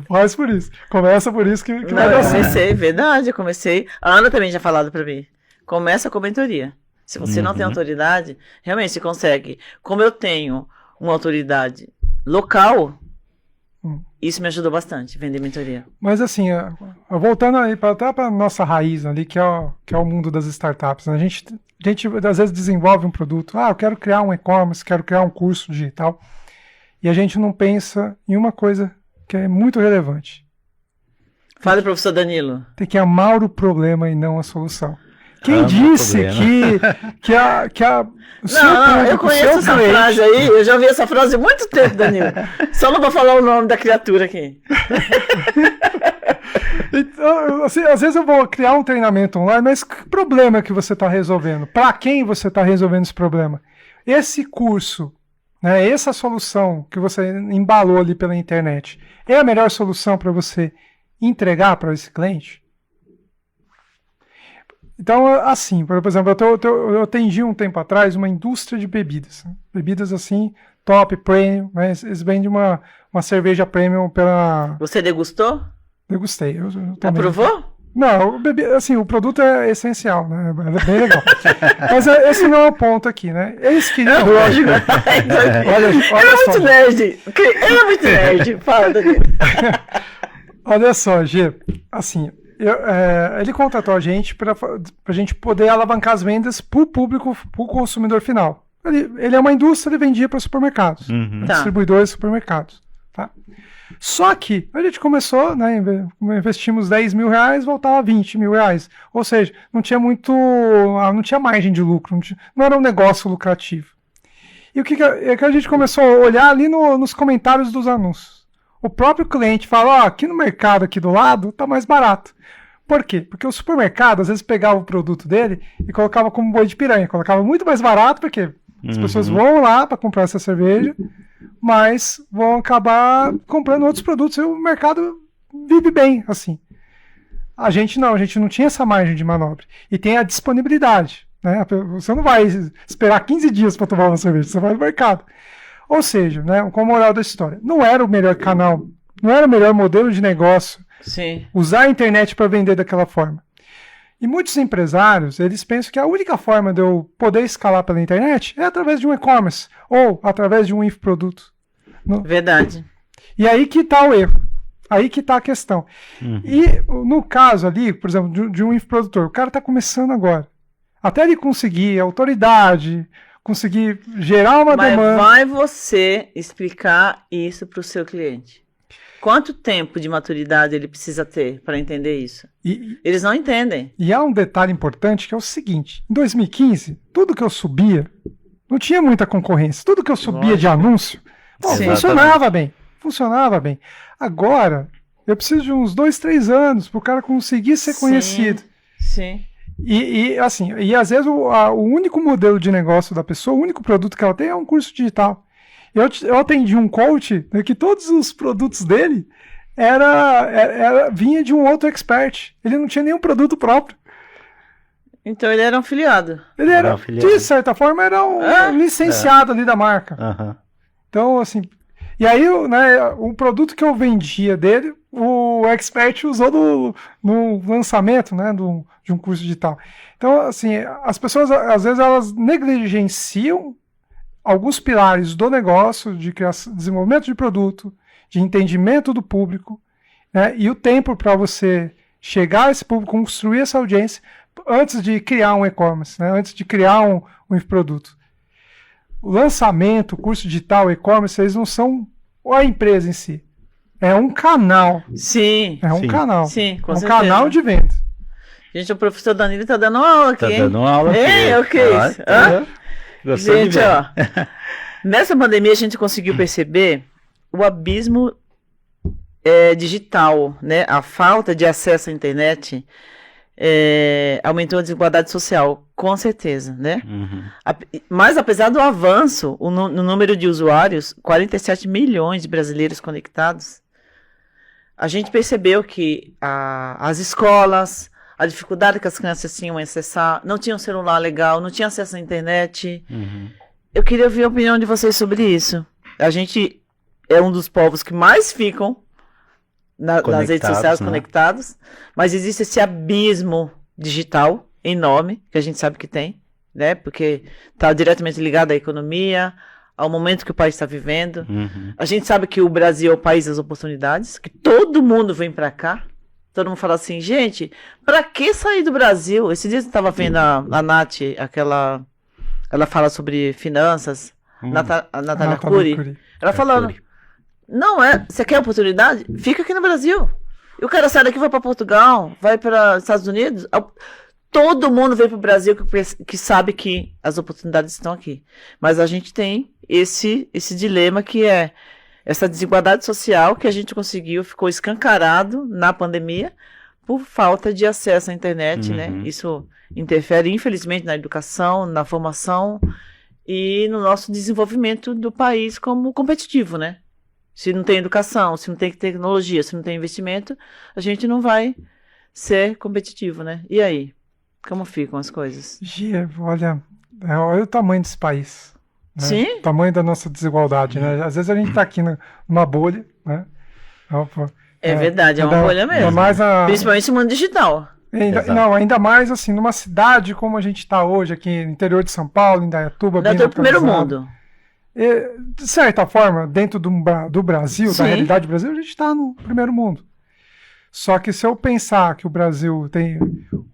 S3: Faz por isso. Começa por isso que vai dar certo.
S1: Verdade, eu comecei. A Ana também já falado para mim. Começa com mentoria. Se você não tem autoridade, realmente você consegue. Como eu tenho uma autoridade local, isso me ajudou bastante, vender mentoria.
S3: Mas assim, voltando aí para a nossa raiz ali, que é o mundo das startups, né? A gente às vezes desenvolve um produto, eu quero criar um e-commerce, quero criar um curso digital, e a gente não pensa em uma coisa que é muito relevante.
S1: Fala, professor Danilo.
S3: Tem que amar o problema e não a solução. Quem disse que
S1: Não, eu conheço essa frase aí, eu já ouvi essa frase há muito tempo, Danilo. Só não vou falar o nome da criatura aqui.
S3: Então, assim, às vezes eu vou criar um treinamento online, mas que problema que você está resolvendo? Para quem você está resolvendo esse problema? Esse curso, né, essa solução que você embalou ali pela internet, é a melhor solução para você entregar para esse cliente? Então, assim, por exemplo, eu atendi um tempo atrás uma indústria de bebidas. Né? Bebidas assim, top, premium, mas eles vendem uma cerveja premium pela...
S1: Você degustou?
S3: Degustei.
S1: Aprovou?
S3: Não, assim, o produto é essencial, né? É bem legal. Mas esse não é o ponto aqui, né? Eles queriam...
S1: Lógico.
S3: Olha
S1: Ele é
S3: só.
S1: muito nerd. Ele é muito nerd. Fala, Danilo.
S3: Olha só, G, assim, ele contratou a gente para a gente poder alavancar as vendas para o público, para o consumidor final. Ele é uma indústria, ele vendia para supermercados,
S2: Uhum.
S1: Tá.
S3: distribuidores de supermercados. Tá? Só que a gente começou, né, investimos 10 mil reais, voltava 20 mil reais. Ou seja, não tinha não tinha margem de lucro, não era um negócio lucrativo. E o que a gente começou a olhar ali nos comentários dos anúncios? O próprio cliente fala, ó, aqui no mercado aqui do lado tá mais barato. Por quê? Porque o supermercado às vezes pegava o produto dele e colocava como boi de piranha, colocava muito mais barato, porque as pessoas vão lá para comprar essa cerveja, mas vão acabar comprando outros produtos e o mercado vive bem, assim. A gente não tinha essa margem de manobra. E tem a disponibilidade, né? Você não vai esperar 15 dias para tomar uma cerveja, você vai no mercado. Ou seja, né, como moral da história, não era o melhor canal, não era o melhor modelo de negócio
S1: Sim.
S3: usar a internet para vender daquela forma. E muitos empresários, eles pensam que a única forma de eu poder escalar pela internet é através de um e-commerce ou através de um infoproduto.
S1: Verdade.
S3: E aí que está o erro. Aí que está a questão.
S2: Uhum.
S3: E no caso ali, por exemplo, de um infoprodutor, o cara está começando agora. Até ele conseguir autoridade, conseguir gerar uma
S1: Mas
S3: demanda.
S1: vai você explicar isso para o seu cliente. Quanto tempo de maturidade ele precisa ter para entender isso? Eles não entendem.
S3: E há um detalhe importante que é o seguinte: em 2015, tudo que eu subia, não tinha muita concorrência. Tudo que eu subia de anúncio,
S1: Sim.
S3: funcionava bem. Funcionava bem. Agora, eu preciso de uns 2, 3 anos para o cara conseguir ser conhecido.
S1: Sim.
S3: E às vezes o único modelo de negócio da pessoa, o único produto que ela tem é um curso digital. Eu atendi um coach, né, que todos os produtos dele vinha de um outro expert. Ele não tinha nenhum produto próprio.
S1: Então ele era um afiliado.
S3: Ele era, de certa forma, era um licenciado ali da marca.
S2: Uhum.
S3: Então, assim... E aí, né, o produto que eu vendia dele, o expert usou no lançamento, né, de um curso digital. Então, assim, as pessoas, às vezes, elas negligenciam alguns pilares do negócio, de desenvolvimento de produto, de entendimento do público, né, e o tempo para você chegar a esse público, construir essa audiência, antes de criar um e-commerce, né, antes de criar um produto. O lançamento, o curso digital, o e-commerce, eles não são a empresa em si. É um canal.
S1: Sim.
S3: É um canal.
S1: Sim, com
S3: é um
S1: certeza.
S3: canal de venda.
S1: Gente, o professor Danilo está dando aula aqui,
S2: Tá
S1: hein?
S2: dando aula aqui.
S1: Ei, o que é isso? Hã?
S2: Gostou de
S1: Gente,
S2: ver.
S1: ó, nessa pandemia a gente conseguiu perceber o abismo digital, né? A falta de acesso à internet aumentou a desigualdade social, com certeza, né?
S2: Uhum.
S1: Mas apesar do avanço no número de usuários, 47 milhões de brasileiros conectados, a gente percebeu que as escolas, a dificuldade que as crianças tinham em acessar, não tinham celular legal, não tinham acesso à internet.
S2: Uhum.
S1: Eu queria ouvir a opinião de vocês sobre isso. A gente é um dos povos que mais ficam nas redes sociais,
S2: né?
S1: conectados, mas existe esse abismo digital enorme, que a gente sabe que tem, né? Porque está diretamente ligado à economia, ao momento que o país está vivendo.
S2: Uhum.
S1: A gente sabe que o Brasil é o país das oportunidades, que todo mundo vem para cá. Todo mundo fala assim, gente, para que sair do Brasil? Esses dias eu estava vendo a Nath, ela fala sobre finanças, a Natália Cury. Ela falando, não você quer oportunidade? Fica aqui no Brasil. E o cara sai daqui, vai para Portugal, vai para Estados Unidos. Todo mundo vem para o Brasil que sabe que as oportunidades estão aqui. Mas a gente tem esse dilema que é essa desigualdade social que a gente ficou escancarado na pandemia por falta de acesso à internet, né? Isso interfere, infelizmente, na educação, na formação e no nosso desenvolvimento do país como competitivo, né? Se não tem educação, se não tem tecnologia, se não tem investimento, a gente não vai ser competitivo, né? E aí? Como ficam as coisas?
S3: Gia, olha o tamanho desse país. Né?
S1: Sim?
S3: O tamanho da nossa desigualdade, né? Às vezes a gente está aqui numa bolha, né?
S1: É verdade, é uma
S3: Ainda-
S1: bolha
S3: ainda
S1: mesmo.
S3: mais
S1: Principalmente no mundo digital.
S2: Exato.
S3: Ainda mais assim, numa cidade como a gente está hoje, aqui no interior de São Paulo, em Indaiatuba,
S1: Ainda
S3: bem
S1: tô no primeiro
S3: localizado.
S1: mundo.
S3: De certa forma, dentro do Brasil,
S1: Sim.
S3: da realidade do Brasil, a gente está no primeiro mundo. Só que se eu pensar que o Brasil tem,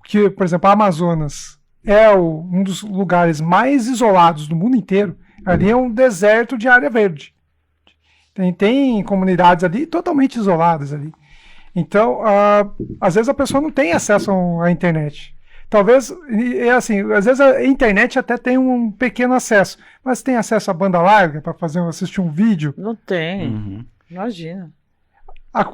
S3: que, por exemplo, a Amazonas é um dos lugares mais isolados do mundo inteiro, ali é um deserto de área verde. Tem comunidades ali totalmente isoladas ali. Então, às vezes a pessoa não tem acesso à internet. Talvez, assim, às vezes a internet até tem um pequeno acesso, mas tem acesso à banda larga para assistir um vídeo.
S1: Não tem.
S2: Uhum.
S1: Imagina.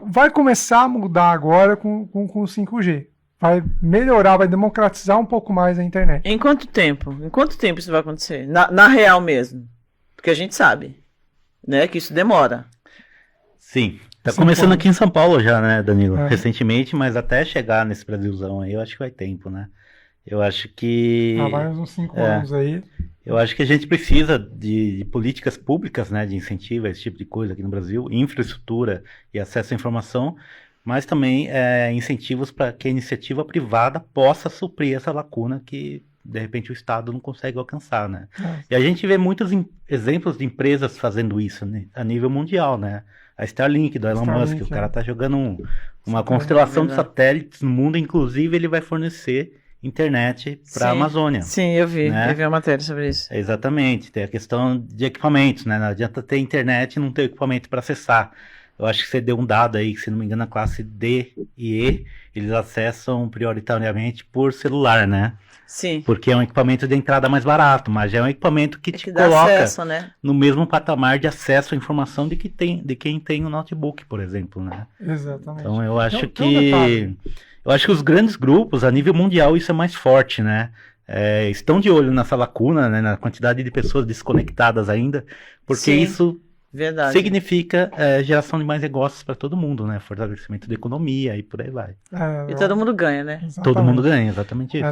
S3: Vai começar a mudar agora com o 5G. Vai melhorar, vai democratizar um pouco mais a internet.
S1: Em quanto tempo? Em quanto tempo isso vai acontecer? Na real mesmo. Porque a gente sabe, né, que isso demora.
S2: Sim. Tá
S3: 5
S2: começando
S3: anos.
S2: aqui em São Paulo já, né, Danilo?
S3: É.
S2: Recentemente, mas até chegar nesse Brasilzão aí, eu acho que vai tempo, né? Eu acho que...
S3: Vai uns 5
S2: É.
S3: anos aí.
S2: Eu acho que a gente precisa de políticas públicas, né, de incentivo a esse tipo de coisa aqui no Brasil, infraestrutura e acesso à informação, mas também incentivos para que a iniciativa privada possa suprir essa lacuna que, de repente, o Estado não consegue alcançar, né?
S3: É.
S2: E a gente vê muitos exemplos de empresas fazendo isso, né, a nível mundial, né? A Starlink, do Elon
S3: Starlink,
S2: Musk, o cara
S3: é.
S2: tá jogando uma
S3: Sim,
S2: constelação de
S1: verdade.
S2: satélites no mundo, inclusive ele vai fornecer internet para a
S1: Sim.
S2: Amazônia.
S1: Sim, eu vi.
S2: Né?
S1: Eu vi uma matéria sobre isso.
S2: Exatamente, tem a questão de equipamentos, né? Não adianta ter internet e não ter equipamento para acessar. Eu acho que você deu um dado aí, que se não me engano, a classe D e E, eles acessam prioritariamente por celular, né?
S1: Sim.
S2: Porque é um equipamento de entrada mais barato, mas é um equipamento que
S1: É
S2: te
S1: que dá
S2: coloca
S1: acesso, né?
S2: no mesmo patamar de acesso à informação de quem tem o notebook, por exemplo, né?
S3: Exatamente.
S2: Então eu acho
S3: Tem um detalhe.
S2: eu acho que os grandes grupos, a nível mundial, isso é mais forte, né? Estão de olho nessa lacuna, né? Na quantidade de pessoas desconectadas ainda, porque
S1: Sim.
S2: isso
S1: Verdade.
S2: significa geração de mais negócios para todo mundo, né? Fortalecimento da economia e por aí vai.
S1: E todo mundo ganha, né?
S3: Exatamente.
S2: Todo mundo ganha, exatamente isso.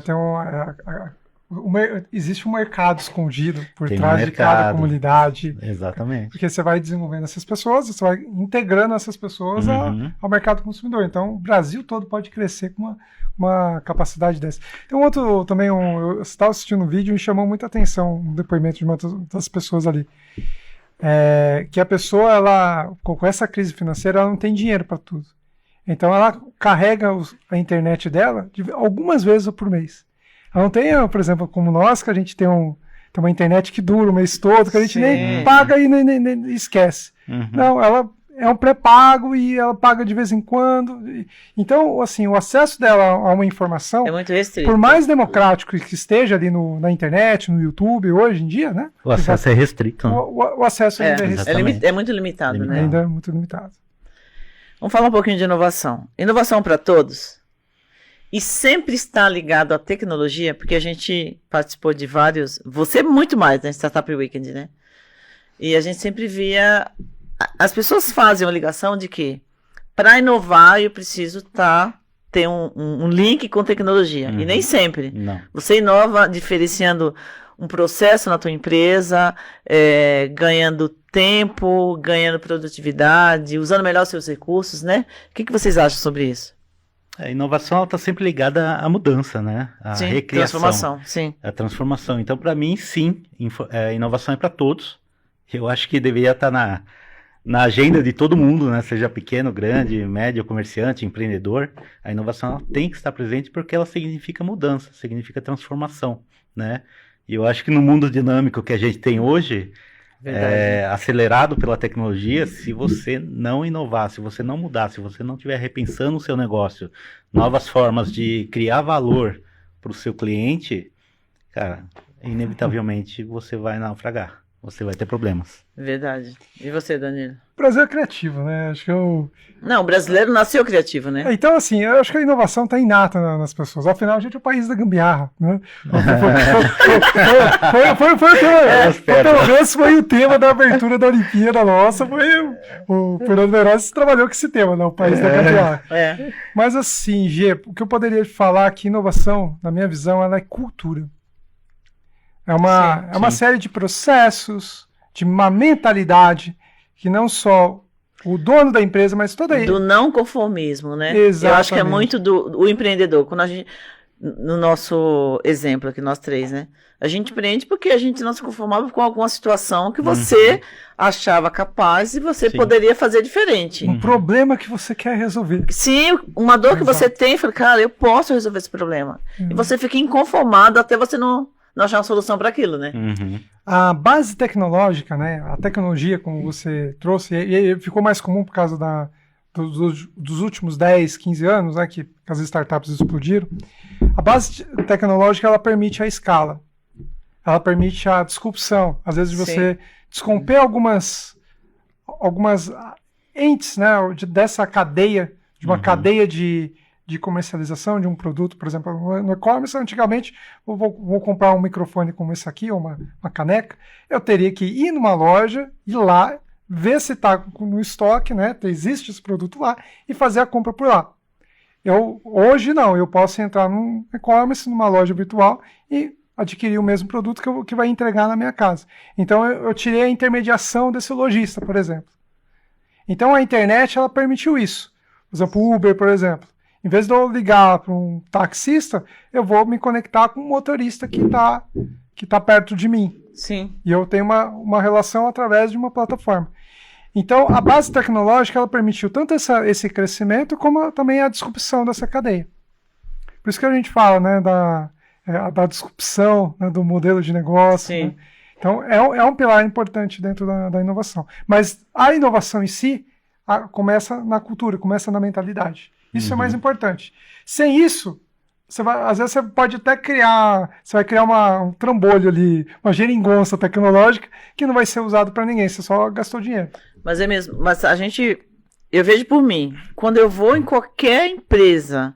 S3: Existe um mercado escondido por
S2: Tem um
S3: trás de cada
S2: mercado.
S3: comunidade.
S2: Exatamente.
S3: Porque você vai desenvolvendo essas pessoas, você vai integrando essas pessoas
S2: Uhum.
S3: ao mercado consumidor. Então, o Brasil todo pode crescer com uma capacidade dessa. Tem um outro também, eu estava assistindo um vídeo e me chamou muita atenção um depoimento de uma das pessoas ali. Que a pessoa, ela, com essa crise financeira, ela não tem dinheiro para tudo. Então, ela carrega a internet dela algumas vezes por mês. Ela não tem, por exemplo, como nós, que a gente tem uma internet que dura o mês todo, que a gente
S1: Sim.
S3: nem paga e nem esquece.
S2: Uhum.
S3: Não, ela é um pré-pago e ela paga de vez em quando. Então, assim, o acesso dela a uma informação,
S1: É muito restrito.
S3: por mais democrático que esteja ali na internet, no YouTube, hoje em dia, né?
S2: O acesso é restrito, né?
S3: O acesso ainda é restrito.
S2: Exatamente.
S1: É muito limitado, né?
S3: Ainda é muito limitado.
S1: Vamos falar um pouquinho de inovação. Inovação para todos. E sempre está ligado à tecnologia, porque a gente participou de vários... Você muito mais, né? Startup Weekend, né? E a gente sempre via... As pessoas fazem uma ligação de que para inovar eu preciso ter um link com tecnologia.
S2: Uhum.
S1: E nem sempre.
S2: Não.
S1: Você inova diferenciando um processo na tua empresa, ganhando tempo, ganhando produtividade, usando melhor os seus recursos, né? O que vocês acham sobre isso?
S2: A inovação está sempre ligada à mudança, né? À
S1: Sim,
S2: recriação.
S1: transformação, sim.
S2: A transformação. Então, para mim, sim, inovação é para todos. Eu acho que deveria estar na agenda de todo mundo, né? Seja pequeno, grande, médio, comerciante, empreendedor. A inovação ela tem que estar presente porque ela significa mudança, significa transformação, né? E eu acho que no mundo dinâmico que a gente tem hoje,
S1: Verdade.
S2: acelerado pela tecnologia, se você não inovar, se você não mudar, se você não estiver repensando o seu negócio, novas formas de criar valor para o seu cliente, cara, inevitavelmente você vai naufragar, você vai ter problemas.
S1: Verdade. E você, Danilo?
S3: O Brasil é criativo, né? Acho que
S1: Não, o brasileiro nasceu criativo, né?
S3: Então, assim, eu acho que a inovação está inata nas pessoas. Afinal, a gente é o país da gambiarra, né? Pelo menos foi o tema da abertura da Olimpíada nossa. O Fernando Meirelles trabalhou com esse tema, né? O país da gambiarra. Mas, assim, Gê, o que eu poderia falar que inovação, na minha visão, ela é cultura. É uma série de processos, de uma mentalidade que não só o dono da empresa, mas toda
S1: Do não conformismo, né?
S3: Exatamente.
S1: Eu acho que é muito do empreendedor. Quando a gente, no nosso exemplo aqui, nós três, né? A gente empreende porque a gente não se conformava com alguma situação que você achava capaz e você
S2: Sim.
S1: poderia fazer diferente.
S3: um problema que você quer resolver.
S1: Sim, uma dor que
S3: Exato.
S1: você tem, fala, cara, eu posso resolver esse problema. E você fica inconformado até você não achar uma solução para aquilo, né?
S2: Uhum.
S3: A base tecnológica, né, a tecnologia, como você trouxe, e ficou mais comum por causa dos últimos 10, 15 anos, né, que as startups explodiram. A base tecnológica, ela permite a escala. Ela permite a disrupção. Às vezes você descomper algumas entes, né, dessa cadeia, de uma cadeia de comercialização de um produto, por exemplo, no e-commerce, antigamente, eu vou comprar um microfone como esse aqui, ou uma caneca, eu teria que ir numa loja, ir lá, ver se está no estoque, né, existe esse produto lá, e fazer a compra por lá. Hoje não, eu posso entrar num e-commerce, numa loja virtual, e adquirir o mesmo produto que vai entregar na minha casa. Então, eu tirei a intermediação desse lojista, por exemplo. Então, a internet, ela permitiu isso. Por exemplo, o Uber, por exemplo. Em vez de eu ligar para um taxista, eu vou me conectar com um motorista que tá perto de mim.
S1: Sim.
S3: E eu tenho uma relação através de uma plataforma. Então, a base tecnológica, ela permitiu tanto esse crescimento, como também a disrupção dessa cadeia. Por isso que a gente fala, né, da disrupção, né, do modelo de negócio.
S1: Sim.
S3: Né? Então, é um pilar importante dentro da inovação. Mas a inovação em si começa na cultura, começa na mentalidade. Isso é mais importante. Sem isso, às vezes você pode até você vai criar um trambolho ali, uma geringonça tecnológica que não vai ser usado para ninguém, você só gastou dinheiro.
S1: Mas é mesmo, eu vejo por mim, quando eu vou em qualquer empresa,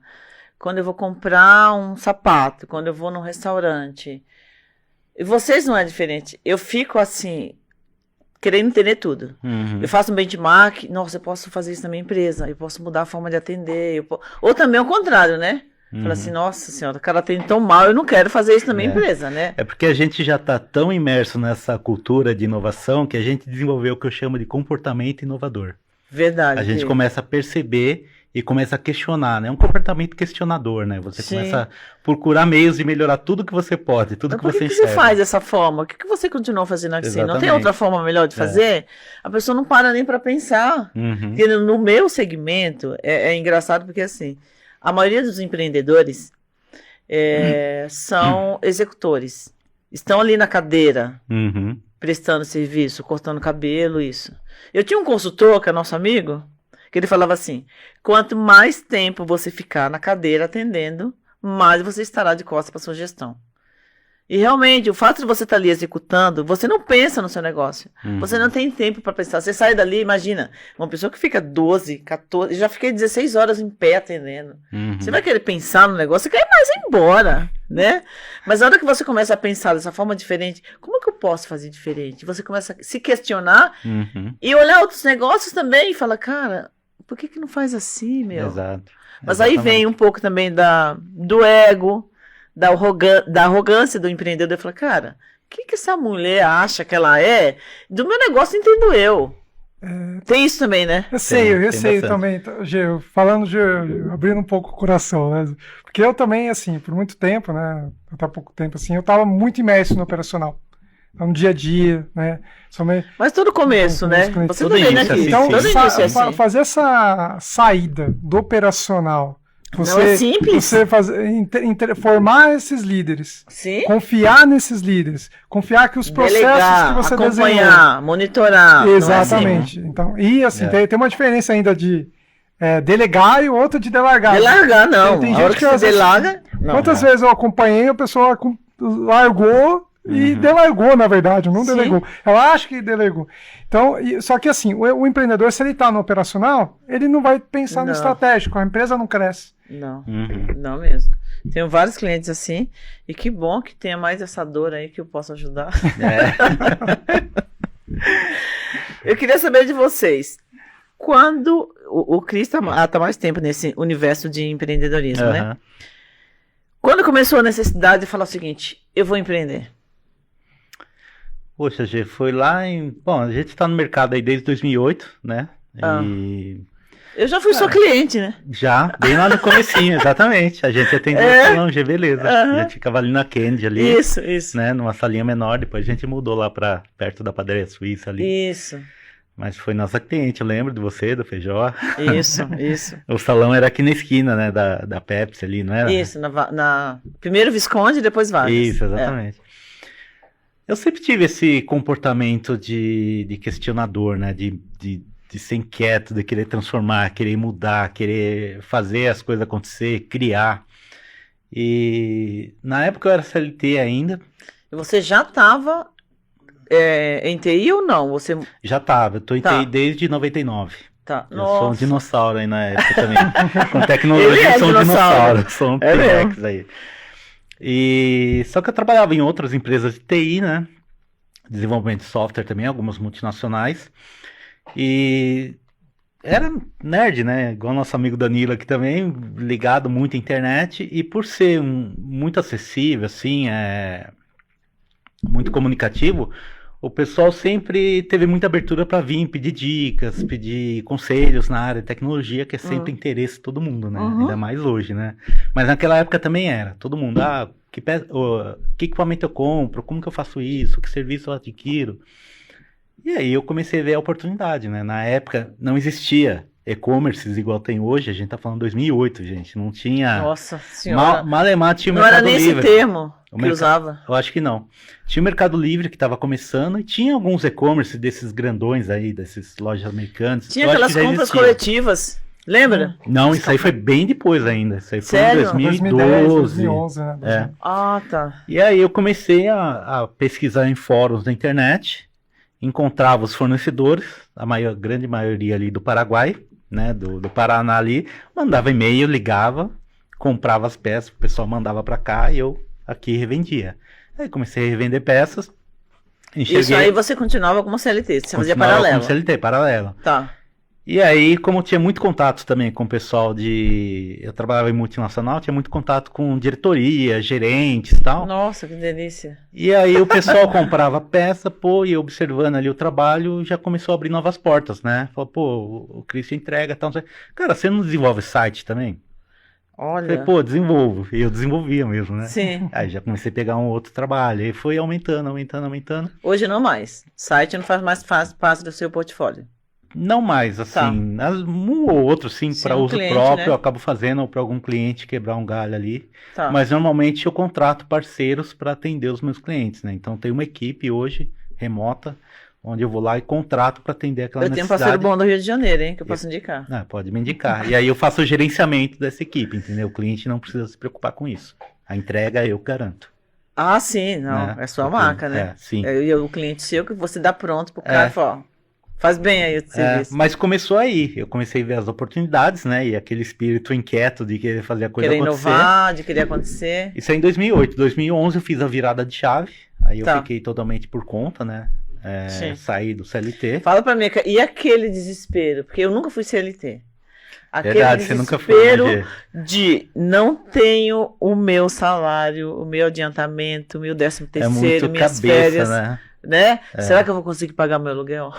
S1: quando eu vou comprar um sapato, quando eu vou num restaurante, e vocês não é diferente, eu fico assim, querendo entender tudo. Eu faço um benchmark, nossa, eu posso fazer isso na minha empresa, eu posso mudar a forma de atender, ou também ao contrário, né? Fala assim, nossa senhora, o cara atende tão mal, eu não quero fazer isso na minha empresa, né?
S2: É porque a gente já está tão imerso nessa cultura de inovação que a gente desenvolveu o que eu chamo de comportamento inovador.
S1: Verdade.
S2: A gente começa a perceber e começa a questionar, né? É um comportamento questionador, né? Você começa a procurar meios de melhorar tudo que você pode, tudo que você
S1: Por que
S2: enxerga.
S1: você faz dessa forma? Por que você continua fazendo assim? Não tem
S2: Exatamente.
S1: outra forma melhor de fazer? A pessoa não para nem para pensar. Porque no meu segmento, é engraçado porque assim, a maioria dos empreendedores são executores. Estão ali na cadeira, prestando serviço, cortando cabelo, isso. Eu tinha um consultor, que é nosso amigo, que ele falava assim, quanto mais tempo você ficar na cadeira atendendo, mais você estará de costas para sua gestão. E realmente, o fato de você estar ali executando, você não pensa no seu negócio. Você não tem tempo para pensar. Você sai dali, imagina, uma pessoa que fica 12, 14, já fiquei 16 horas em pé atendendo. Você vai querer pensar no negócio, você quer mais ir embora, né? Mas na hora que você começa a pensar dessa forma diferente, como é que eu posso fazer diferente? Você começa a se questionar e olhar outros negócios também e fala, cara, por que não faz assim, meu?
S2: Exato.
S1: Mas aí vem um pouco também do ego, da arrogância do empreendedor. Eu falo, cara, o que essa mulher acha que ela é? Do meu negócio entendo eu. Tem isso também, né?
S3: Eu sei
S2: bastante.
S3: também, Gê, abrindo um pouco o coração, né? Porque eu também, assim, por muito tempo, né? Até pouco tempo, assim, eu estava muito imerso no operacional. No dia a dia, né?
S1: Mas todo começo, né? Você
S2: Todo
S1: também, né,
S2: início,
S1: Cris?
S2: assim,
S3: Então,
S1: Todo início é assim.
S3: fazer essa saída do operacional,
S1: Não é simples.
S3: você formar esses líderes,
S1: Sim.
S3: confiar nesses líderes, confiar que os processos
S1: Delegar,
S3: que você
S1: acompanhar,
S3: desenhou.
S1: monitorar. não é assim?
S3: Exatamente. Então, e assim, tem uma diferença ainda de delegar e outra de delargar.
S1: Delargar, não.
S3: Tem
S1: A hora
S3: gente
S1: que
S3: que
S1: você
S3: às vezes-
S1: delarga... não.
S3: Quantas vezes eu acompanhei, a pessoa largou e delargou, na verdade, não
S1: Sim.
S3: delegou. Ela acha que delegou. Então, só que assim, o empreendedor, se ele está no operacional, ele não vai pensar no
S1: Não.
S3: estratégico, a empresa não cresce.
S1: Não, não mesmo. Tenho vários clientes assim, e que bom que tenha mais essa dor aí que eu posso ajudar. Eu queria saber de vocês, quando o Cris tá mais tempo nesse universo de empreendedorismo, né? Quando começou a necessidade de falar o seguinte, eu vou empreender?
S2: Poxa, Gê, foi lá em... Bom, a gente está no mercado aí desde 2008, né?
S1: Ah.
S2: E
S1: Eu já fui sua cliente, né?
S2: já, bem lá no comecinho, exatamente. A gente atendeu o salão G, beleza.
S1: Aham.
S2: A gente ficava ali na Kennedy, ali,
S1: Isso.
S2: né, numa salinha menor. Depois a gente mudou lá pra perto da padaria suíça ali.
S1: Isso.
S2: Mas foi nossa cliente, eu lembro de você, do Feijó.
S1: Isso.
S2: O salão era aqui na esquina, né, da Pepsi ali, não era?
S1: Isso, primeiro Visconde e depois Vargas.
S2: Isso, exatamente. Eu sempre tive esse comportamento de questionador, né, de ser inquieto, de querer transformar, querer mudar, querer fazer as coisas acontecer, criar. E na época eu era CLT ainda,
S1: E você já estava em TI ou não? Você
S2: já tava, eu tô em
S1: Tá.
S2: TI desde 99.
S1: tá.
S2: Eu sou um
S1: Nossa.
S2: dinossauro aí na época também. Com
S1: Ele
S2: tecnologia,
S1: é
S2: eu sou um
S1: dinossauro.
S2: dinossauro, sou um
S1: É mesmo.
S2: T-Rex aí. E só que eu trabalhava em outras empresas de TI, né? Desenvolvimento de software também, algumas multinacionais. E era nerd, né? Igual nosso amigo Danilo aqui também, ligado muito à internet. E por ser muito acessível, assim, muito comunicativo, o pessoal sempre teve muita abertura para vir pedir dicas, pedir conselhos na área de tecnologia, que é sempre interesse de todo mundo, né?
S1: Uhum.
S2: Ainda mais hoje, né? Mas naquela época também era. Todo mundo, que equipamento eu compro? Como que eu faço isso? Que serviço eu adquiro? E aí eu comecei a ver a oportunidade, né? Na época não existia e-commerces igual tem hoje, a gente tá falando 2008, gente. Não tinha...
S1: Nossa senhora.
S2: Malemar tinha o
S1: Não era
S2: Mercado
S1: nem esse
S2: Livre.
S1: termo
S2: O
S1: que
S2: mercado-
S1: usava.
S2: Eu acho que não. Tinha o Mercado Livre que estava começando e tinha alguns e-commerce desses grandões aí, desses lojas americanas.
S1: Tinha
S2: Eu acho
S1: aquelas
S2: que já
S1: compras
S2: existia.
S1: coletivas. Lembra?
S2: Não, isso aí foi bem depois ainda. Isso aí foi
S1: Sério?
S2: em 2012.
S3: 2010, 2011, né?
S2: É.
S1: Ah, tá.
S2: E aí eu comecei a pesquisar em fóruns da internet, encontrava os fornecedores, grande maioria ali do Paraguai, né, do Paraná ali, mandava e-mail, ligava, comprava as peças, o pessoal mandava para cá e eu aqui revendia. Aí comecei a revender peças,
S1: Isso aí você continuava como CLT, você fazia
S2: continuava
S1: paralelo.
S2: com CLT, paralelo.
S1: Tá.
S2: E aí, como tinha muito contato também com o pessoal eu trabalhava em multinacional, tinha muito contato com diretoria, gerentes e tal.
S1: Nossa, que delícia.
S2: E aí o pessoal comprava peça, pô, e observando ali o trabalho, já começou a abrir novas portas, né? Falou, pô, o Christian entrega e tal. Não sei. Cara, você não desenvolve site também? Falei,
S1: Olha.
S2: pô, desenvolvo. E eu desenvolvia mesmo, né?
S1: Sim.
S2: Aí já comecei a pegar um outro trabalho. Aí foi aumentando.
S1: Hoje não mais. Site não faz mais parte do seu portfólio.
S2: Não mais, assim, um ou outro, sim,
S1: Sim,
S2: para
S1: um
S2: uso
S1: cliente,
S2: próprio,
S1: né?
S2: eu acabo fazendo, ou para algum cliente quebrar um galho ali.
S1: Tá.
S2: Mas normalmente eu contrato parceiros para atender os meus clientes, né? Então tem uma equipe hoje, remota, onde eu vou lá e contrato para atender aquela
S1: Eu tenho um
S2: necessidade.
S1: parceiro bom do Rio de Janeiro, hein, que eu posso indicar.
S2: Ah, pode me indicar. E aí eu faço o gerenciamento dessa equipe, entendeu? O cliente não precisa se preocupar com isso. A entrega eu garanto.
S1: Ah, sim, não.
S2: Né?
S1: É sua
S2: Porque-
S1: marca, né?
S2: sim.
S1: E o cliente seu que você dá pronto pro cara e fala, ó, faz bem aí o serviço.
S2: Mas começou aí. Eu comecei a ver as oportunidades, né? E aquele espírito inquieto de querer fazer a coisa
S1: Querer
S2: acontecer.
S1: inovar, de querer acontecer.
S2: Isso é em 2008. 2011 eu fiz a virada de chave. Aí eu
S1: Tá.
S2: fiquei totalmente por conta, né?
S1: Sim.
S2: Saí do CLT.
S1: Fala pra mim, e aquele desespero? Porque eu nunca fui CLT. Aquele
S2: Verdade, você nunca foi.
S1: desespero
S2: Né, Gê?
S1: de não tenho o meu salário, o meu adiantamento, o meu 13º,
S2: É muito
S1: minhas
S2: cabeça,
S1: férias,
S2: né?
S1: Será que eu vou conseguir pagar meu aluguel?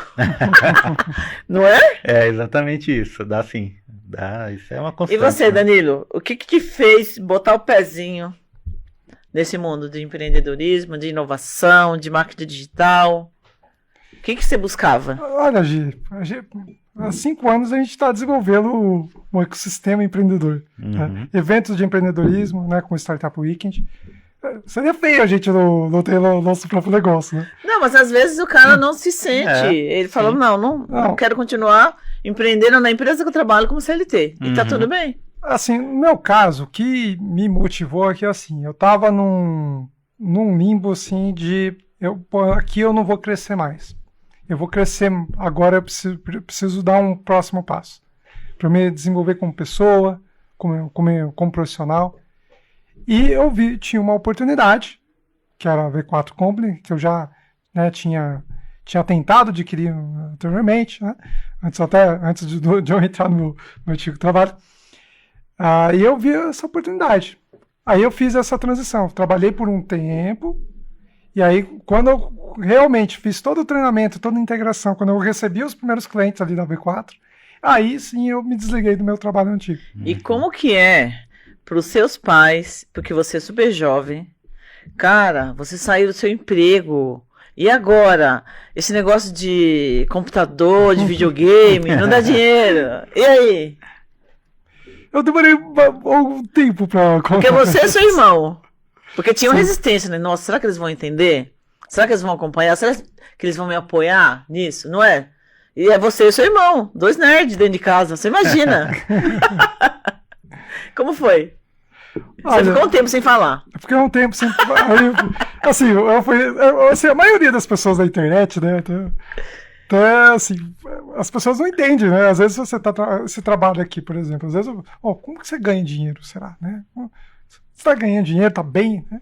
S1: Não é?
S2: É exatamente isso. Dá sim. Dá, isso é uma
S1: E
S2: constante.
S1: você,
S2: né?
S1: Danilo, o que te fez botar o pezinho nesse mundo de empreendedorismo, de inovação, de marketing digital? O que você buscava?
S3: Olha, há 5 anos a gente está desenvolvendo um ecossistema empreendedor. Né?
S2: Uhum.
S3: Eventos de empreendedorismo, né, com o Startup Weekend. Seria feio a gente não ter o nosso próprio negócio, né?
S1: Não, mas às vezes o cara não se sente. Ele falou, não quero continuar empreendendo na empresa que eu trabalho como CLT. E tá
S2: Uhum.
S1: tudo bem.
S3: Assim, no meu caso, o que me motivou é que, assim, eu tava num limbo, assim, aqui eu não vou crescer mais. Eu vou crescer, agora eu preciso dar um próximo passo. Para me desenvolver como pessoa, como profissional. E eu tinha uma oportunidade, que era a V4 Company, que eu já tinha tentado adquirir anteriormente, né? Antes de eu entrar no meu antigo trabalho. E eu vi essa oportunidade. Aí eu fiz essa transição. Trabalhei por um tempo E aí, quando eu realmente fiz todo o treinamento, toda a integração, quando eu recebi os primeiros clientes ali da V4, aí sim eu me desliguei do meu trabalho antigo.
S1: E como que é para os seus pais, porque você é super jovem, cara, você saiu do seu emprego, e agora? Esse negócio de computador, de videogame, não dá dinheiro. E aí?
S3: Eu demorei algum tempo pra...
S1: Porque você é seu irmão. Porque tinha uma resistência, né? Nossa, será que eles vão entender? Será que eles vão acompanhar? Será que eles vão me apoiar nisso? Não é? E é você e seu irmão, 2 nerds dentro de casa. Você imagina? Como foi? Você ficou um tempo sem falar.
S3: Eu fiquei um tempo sem... assim, a maioria das pessoas da internet, né? Até, assim, as pessoas não entendem, né? Às vezes você trabalha aqui, por exemplo. Às vezes, como que você ganha dinheiro, será, né? Você tá ganhando dinheiro, tá bem, né?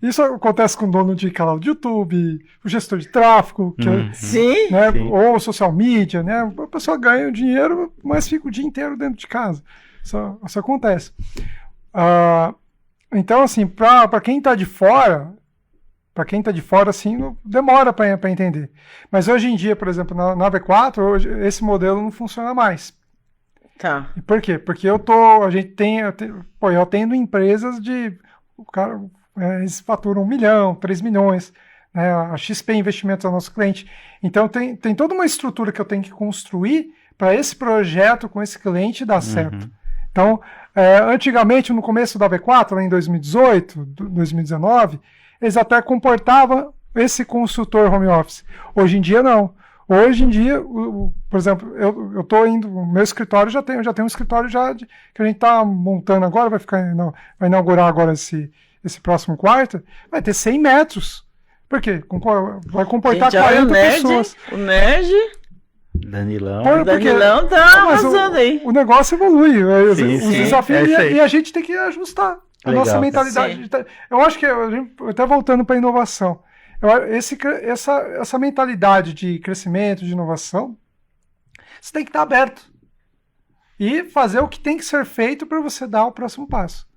S3: Isso acontece com o dono de canal de YouTube, o gestor de tráfego,
S1: Sim.
S3: Né? Sim. Ou social media, né? A pessoa ganha dinheiro, mas fica o dia inteiro dentro de casa. Isso acontece. Então, assim, para quem está de fora, assim, demora para entender. Mas hoje em dia, por exemplo, na V4, hoje, esse modelo não funciona mais.
S1: Tá.
S3: E por quê? Porque eu atendo empresas eles faturam 1 milhão, 3 milhões, né? A XP Investimentos é o nosso cliente. Então tem toda uma estrutura que eu tenho que construir para esse projeto com esse cliente dar certo. Então, antigamente, no começo da V4, lá em 2018, 2019, eles até comportavam esse consultor home office. Hoje em dia, não. Hoje em dia, por exemplo, eu estou indo, o meu escritório já tem um escritório que a gente está montando agora, vai inaugurar agora esse próximo quarto, vai ter 100 metros. Por quê? Vai comportar 40 pessoas.
S1: O nerd...
S2: Danilão
S1: tá arrasando aí.
S3: O negócio evolui, os
S2: sim,
S3: desafios, e a gente tem que ajustar a nossa mentalidade. Eu acho que, até voltando para a inovação, essa mentalidade de crescimento, de inovação, você tem que estar aberto e fazer o que tem que ser feito para você dar o próximo passo.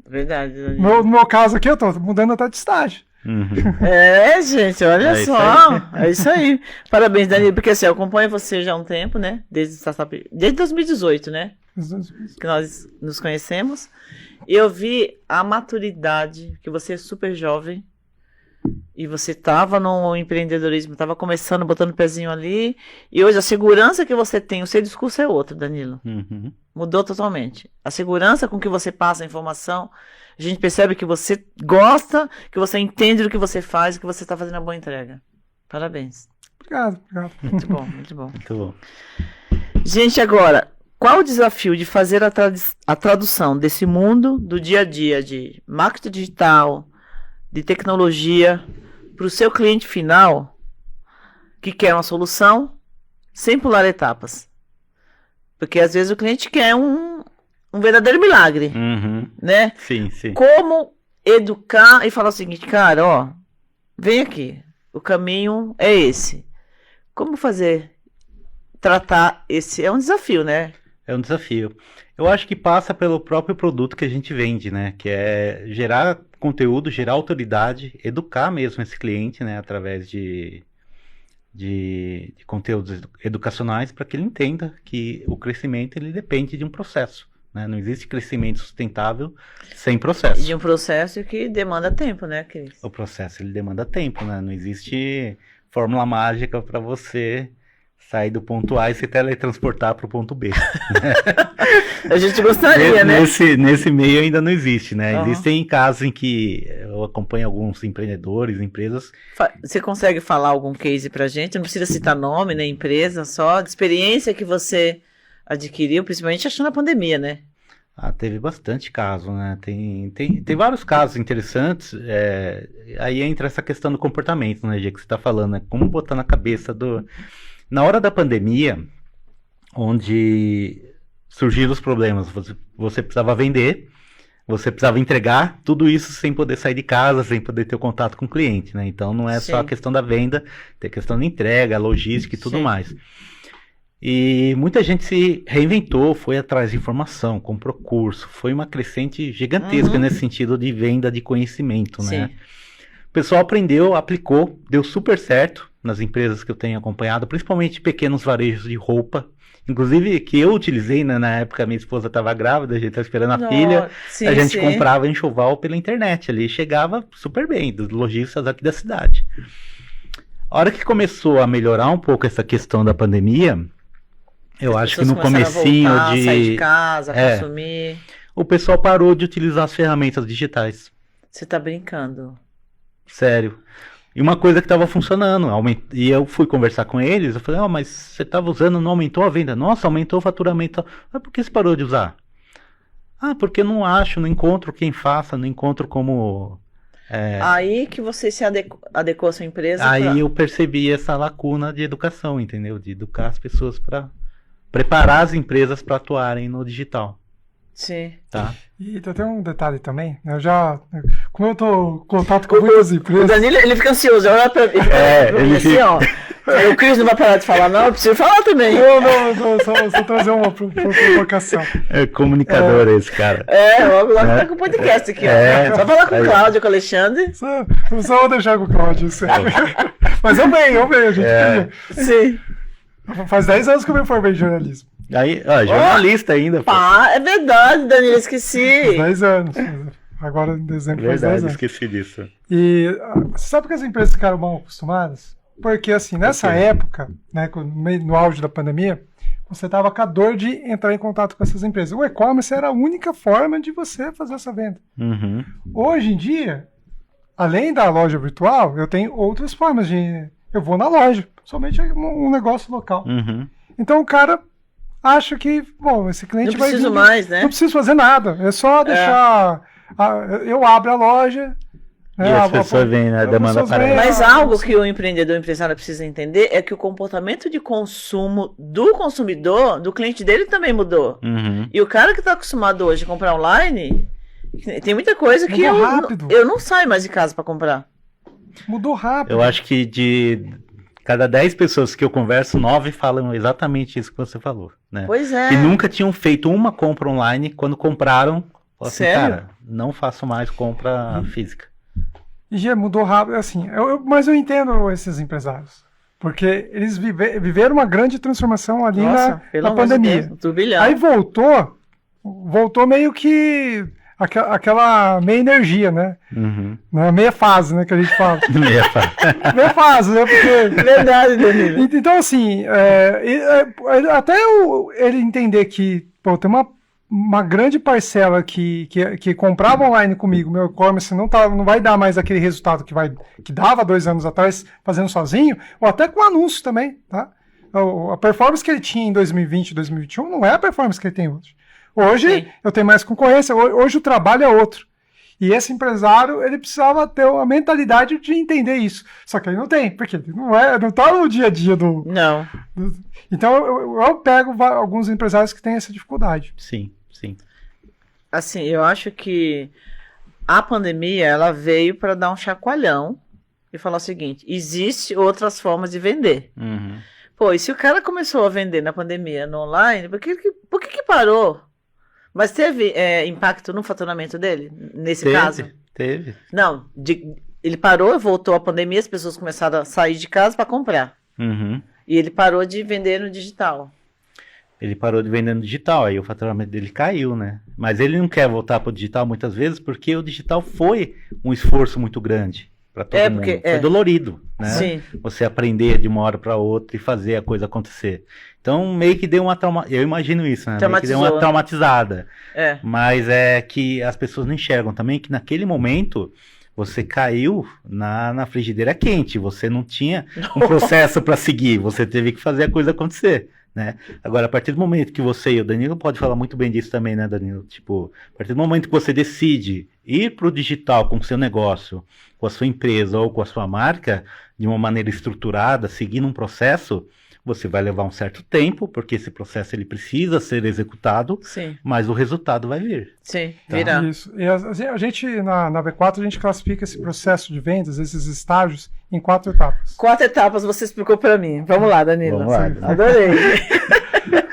S1: Verdade.
S3: No meu caso aqui, eu estou mudando até de estágio.
S1: Gente, olha só. É isso aí. Parabéns, Danilo, porque assim, eu acompanho você já há um tempo, né? Desde 2018, né? Que nós nos conhecemos. E eu vi a maturidade, que você é super jovem. E você estava no empreendedorismo, estava começando, botando o pezinho ali. E hoje a segurança que você tem, o seu discurso é outro, Danilo. Mudou totalmente. A segurança com que você passa a informação, a gente percebe que você gosta, que você entende do que você faz, que você está fazendo a boa entrega. Parabéns.
S3: Obrigado.
S1: Muito bom, muito bom.
S2: Muito bom.
S1: Gente, agora, qual o desafio de fazer a tradução desse mundo do dia a dia de marketing digital, de tecnologia, para o seu cliente final, que quer uma solução, sem pular etapas? Porque às vezes o cliente quer um verdadeiro milagre, né?
S2: Sim.
S1: Como educar e falar o seguinte, cara, vem aqui, o caminho é esse. Como tratar esse? É um desafio, né?
S2: É um desafio. Eu acho que passa pelo próprio produto que a gente vende, né? Que é gerar conteúdo, gerar autoridade, educar mesmo esse cliente, né? Através de conteúdos educacionais, para que ele entenda que o crescimento ele depende de um processo, né? Não existe crescimento sustentável sem processo.
S1: De um processo que demanda tempo, né, Cris?
S2: O processo ele demanda tempo, né? Não existe fórmula mágica para você sair do ponto A e se teletransportar para o ponto B.
S1: A gente gostaria, né?
S2: Nesse meio ainda não existe, né? Existem casos em que eu acompanho alguns empreendedores, empresas...
S1: Você consegue falar algum case pra gente? Não precisa citar nome, né? Empresa, só de experiência que você adquiriu, principalmente achando a pandemia, né?
S2: Teve bastante caso, né? Tem vários casos interessantes. Aí entra essa questão do comportamento, né, Gê, que você está falando, né? Como botar na cabeça do... Na hora da pandemia, onde surgiram os problemas, você precisava vender, você precisava entregar, tudo isso sem poder sair de casa, sem poder ter o contato com o cliente, né? Então não é só a questão da venda, tem a questão da entrega, logística e tudo mais. E muita gente se reinventou, foi atrás de informação, comprou curso, foi uma crescente gigantesca nesse sentido de venda de conhecimento, né? O pessoal aprendeu, aplicou, deu super certo nas empresas que eu tenho acompanhado, principalmente pequenos varejos de roupa. Inclusive, que eu utilizei, né, na época, minha esposa estava grávida, a gente estava esperando a filha, a gente comprava enxoval pela internet ali, chegava super bem, dos lojistas aqui da cidade. A hora que começou a melhorar um pouco essa questão da pandemia, eu acho que no comecinho de
S1: sair de casa, consumir.
S2: O pessoal parou de utilizar as ferramentas digitais.
S1: Você tá brincando?
S2: Sério. E uma coisa que estava funcionando, e eu fui conversar com eles, eu falei, mas você estava usando, não aumentou a venda? Nossa, aumentou o faturamento. Mas por que você parou de usar? Porque eu não acho, não encontro quem faça, não encontro como...
S1: Aí que você se adequou à sua empresa?
S2: Aí eu percebi essa lacuna de educação, entendeu? De educar as pessoas para preparar as empresas para atuarem no digital.
S1: Sim.
S2: Tá?
S3: E tem um detalhe também, como eu tô em contato com muitas empresas...
S1: O Danilo, ele fica ansioso, olha pra mim assim, ó. O Cris não vai parar de falar, não, eu preciso falar também.
S3: Não, só trazer uma provocação.
S2: É comunicador esse cara.
S1: Logo tá com o podcast aqui, ó. Só falar com o Cláudio, com o Alexandre.
S3: Só vou deixar com o Cláudio, isso aí. Mas eu venho, a gente queria.
S1: Sim.
S3: Faz 10 anos que eu me formei em jornalismo.
S2: Aí, jornalista ainda.
S1: É verdade, Danilo, esqueci.
S3: Faz 10 anos. Agora em dezembro faz 10 anos.
S2: Esqueci disso.
S3: E você sabe que as empresas ficaram mal acostumadas? Porque assim, nessa época, né, no auge da pandemia, você estava com a dor de entrar em contato com essas empresas. O e-commerce era a única forma de você fazer essa venda.
S2: Uhum.
S3: Hoje em dia, além da loja virtual, eu tenho outras formas de... Eu vou na loja, somente um negócio local.
S2: Uhum.
S3: Então o cara acha que, esse cliente
S1: não preciso mais, né?
S3: Não preciso fazer nada, é só deixar... eu abro a loja...
S2: E as pessoas vêm, né? Demanda para ela.
S1: Mas algo que o empreendedor, o empresário precisa entender é que o comportamento de consumo do consumidor, do cliente dele também mudou.
S2: Uhum.
S1: E o cara que está acostumado hoje a comprar online, tem muita coisa que eu não saio mais de casa para comprar.
S3: Mudou rápido.
S2: Eu acho que de cada 10 pessoas que eu converso, 9 falam exatamente isso que você falou, né?
S1: Pois é.
S2: Que nunca tinham feito uma compra online, quando compraram, falaram assim, cara, não faço mais compra física.
S3: E já mudou rápido, assim, mas eu entendo esses empresários, porque eles viveram uma grande transformação ali na pandemia.
S1: Turbilhão.
S3: Aí voltou meio que aquela meia energia, né?
S2: Uhum.
S3: Meia fase, né, que a gente fala.
S2: Meia
S3: fase, né, porque...
S1: Verdade, Danilo.
S3: Então, assim, até ele entender que, tem uma grande parcela que comprava online comigo, meu e-commerce não vai dar mais aquele resultado que dava 2 anos atrás, fazendo sozinho, ou até com anúncio também, tá? A performance que ele tinha em 2020, 2021 não é a performance que ele tem hoje. Hoje eu tenho mais concorrência, hoje o trabalho é outro. E esse empresário, ele precisava ter uma mentalidade de entender isso. Só que ele não tem, porque ele não tá no dia a dia do...
S1: Não.
S3: Então eu pego alguns empresários que têm essa dificuldade.
S2: Sim.
S1: Assim, eu acho que a pandemia, ela veio para dar um chacoalhão e falar o seguinte, existe outras formas de vender.
S2: Uhum.
S1: E se o cara começou a vender na pandemia no online, por que parou? Mas teve impacto no faturamento dele, nesse caso?
S2: Teve.
S1: Não, ele parou, voltou a pandemia, as pessoas começaram a sair de casa para comprar.
S2: Uhum.
S1: E ele parou de vender no digital.
S2: Ele parou de vender no digital, aí o faturamento dele caiu, né? Mas ele não quer voltar para o digital muitas vezes, porque o digital foi um esforço muito grande para todo mundo. Foi dolorido, né?
S1: Sim.
S2: Você aprender de uma hora para outra e fazer a coisa acontecer. Então, meio que deu uma eu imagino isso, né? Meio que deu uma traumatizada. Mas é que as pessoas não enxergam também que naquele momento você caiu na frigideira quente, você não tinha um processo para seguir, você teve que fazer a coisa acontecer. Né? Agora, a partir do momento que você, e o Danilo pode falar muito bem disso também, né, Danilo? Tipo, a partir do momento que você decide ir para o digital com o seu negócio, com a sua empresa ou com a sua marca, de uma maneira estruturada, seguindo um processo, você vai levar um certo tempo, porque esse processo ele precisa ser executado, mas o resultado vai vir.
S1: Sim, virá.
S3: Isso. E a gente, na V4, a gente classifica esse processo de vendas, esses estágios, em 4 etapas.
S1: 4 etapas você explicou para mim. Vamos lá, Danilo.
S2: Vamos lá.
S1: Adorei.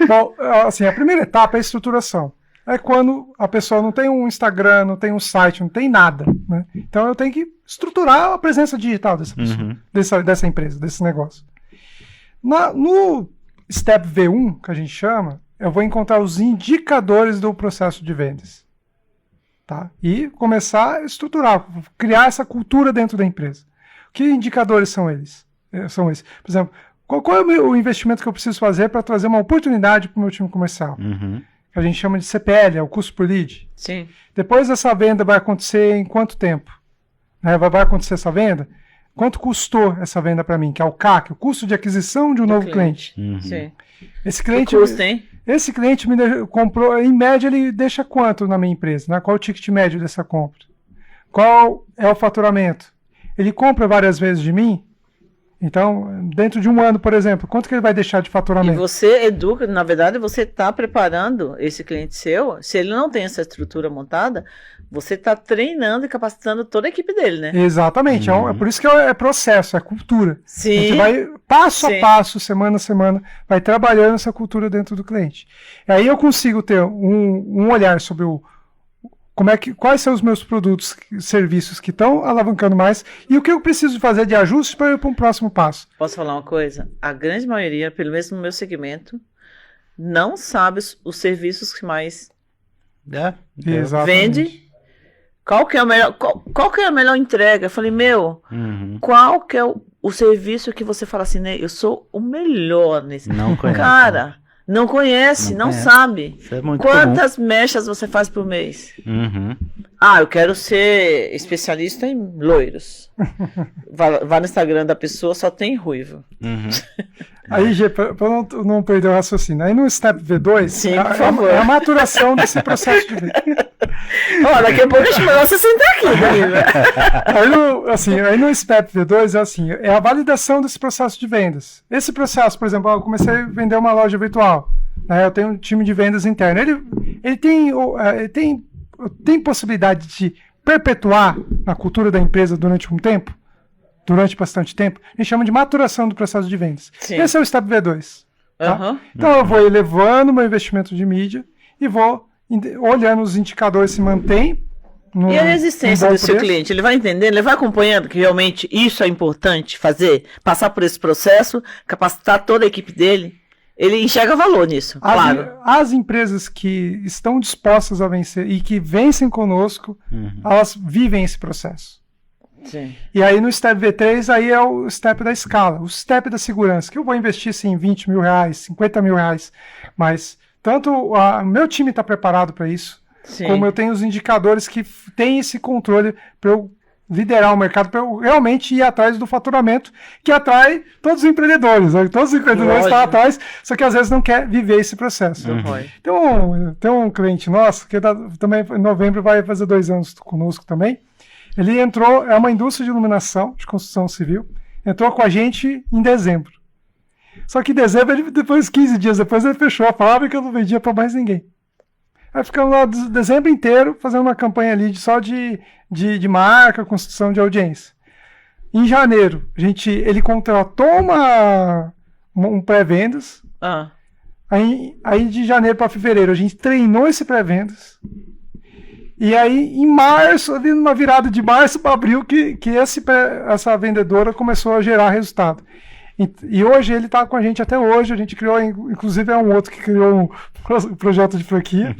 S3: Bom, assim, a primeira etapa é a estruturação. é quando a pessoa não tem um Instagram, não tem um site, não tem nada, né? Então eu tenho que estruturar a presença digital dessa pessoa, dessa empresa, desse negócio. No Step V1, que a gente chama, eu vou encontrar os indicadores do processo de vendas. Tá? E começar a estruturar, criar essa cultura dentro da empresa. Que indicadores são eles? Por exemplo, qual é o investimento que eu preciso fazer para trazer uma oportunidade para o meu time comercial? Que a gente chama de CPL, é o custo por lead.
S1: Sim.
S3: Depois essa venda vai acontecer em quanto tempo? Né? Vai acontecer essa venda? Quanto custou essa venda para mim? Que é o CAC, o custo de aquisição de um novo cliente.
S1: Sim.
S3: Esse cliente,
S1: custa, hein?
S3: Esse cliente comprou, em média, ele deixa quanto na minha empresa? Né? Qual o ticket médio dessa compra? Qual é o faturamento? Ele compra várias vezes de mim? Então, dentro de um ano, por exemplo, quanto que ele vai deixar de faturamento?
S1: E você educa, na verdade, você está preparando esse cliente seu, se ele não tem essa estrutura montada, você está treinando e capacitando toda a equipe dele, né?
S3: Exatamente, é por isso que é processo, é cultura.
S1: Sim.
S3: A gente vai passo a passo, semana a semana, vai trabalhando essa cultura dentro do cliente. E aí eu consigo ter um olhar sobre quais são os meus produtos, serviços que estão alavancando mais e o que eu preciso fazer de ajustes para ir para um próximo passo.
S1: Posso falar uma coisa? A grande maioria, pelo menos no meu segmento, não sabe os serviços que mais vende. Qual que é a melhor entrega? Eu falei, qual que é o serviço que você fala assim, né? Eu sou o melhor nesse.
S2: Não conhece.
S1: Cara, não conhece, não sabe.
S2: Isso é muito
S1: Quantas mechas você faz por mês? Eu quero ser especialista em loiros. Vá no Instagram da pessoa, só tem ruivo.
S3: Aí, Gê, para não perder o raciocínio, aí no Step V2,
S1: sim, por favor.
S3: É a maturação desse processo de venda.
S1: Daqui a pouco acho melhor você sentar aqui,
S3: aí no Step V2 é a validação desse processo de vendas. Esse processo, por exemplo, eu comecei a vender uma loja virtual, né, eu tenho um time de vendas interno, ele tem possibilidade de perpetuar na cultura da empresa durante bastante tempo, a gente chama de maturação do processo de vendas. Sim. Esse é o Step V2. Tá? Então eu vou elevando meu investimento de mídia e vou olhando os indicadores se mantém.
S1: E a resistência do seu cliente? Ele vai entendendo, ele vai acompanhando que realmente isso é importante fazer, passar por esse processo, capacitar toda a equipe dele. Ele enxerga valor nisso, claro.
S3: As empresas que estão dispostas a vencer e que vencem conosco, elas vivem esse processo.
S1: Sim.
S3: E aí no Step V3, aí é o Step da escala, o Step da segurança, que eu vou investir sim, 20 mil reais, 50 mil reais, mas tanto o meu time está preparado para isso, sim, como eu tenho os indicadores que têm esse controle para eu liderar o mercado, para eu realmente ir atrás do faturamento, que atrai todos os empreendedores. Né? Todos os empreendedores estão atrás, só que às vezes não quer viver esse processo. Então, tem um cliente nosso, que também em novembro vai fazer 2 anos conosco também. Ele entrou, é uma indústria de iluminação, de construção civil, entrou com a gente em dezembro. Só que em dezembro, depois 15 dias depois, ele fechou a fábrica e não vendia para mais ninguém. Aí ficamos lá dezembro inteiro fazendo uma campanha ali só de marca, construção de audiência. Em janeiro, ele contratou um pré-vendas. Aí de janeiro para fevereiro, a gente treinou esse pré-vendas. E aí, em março, ali numa virada de março para abril, que essa vendedora começou a gerar resultado. E hoje ele está com a gente até hoje. A gente criou, inclusive é um outro que criou um projeto de franquia.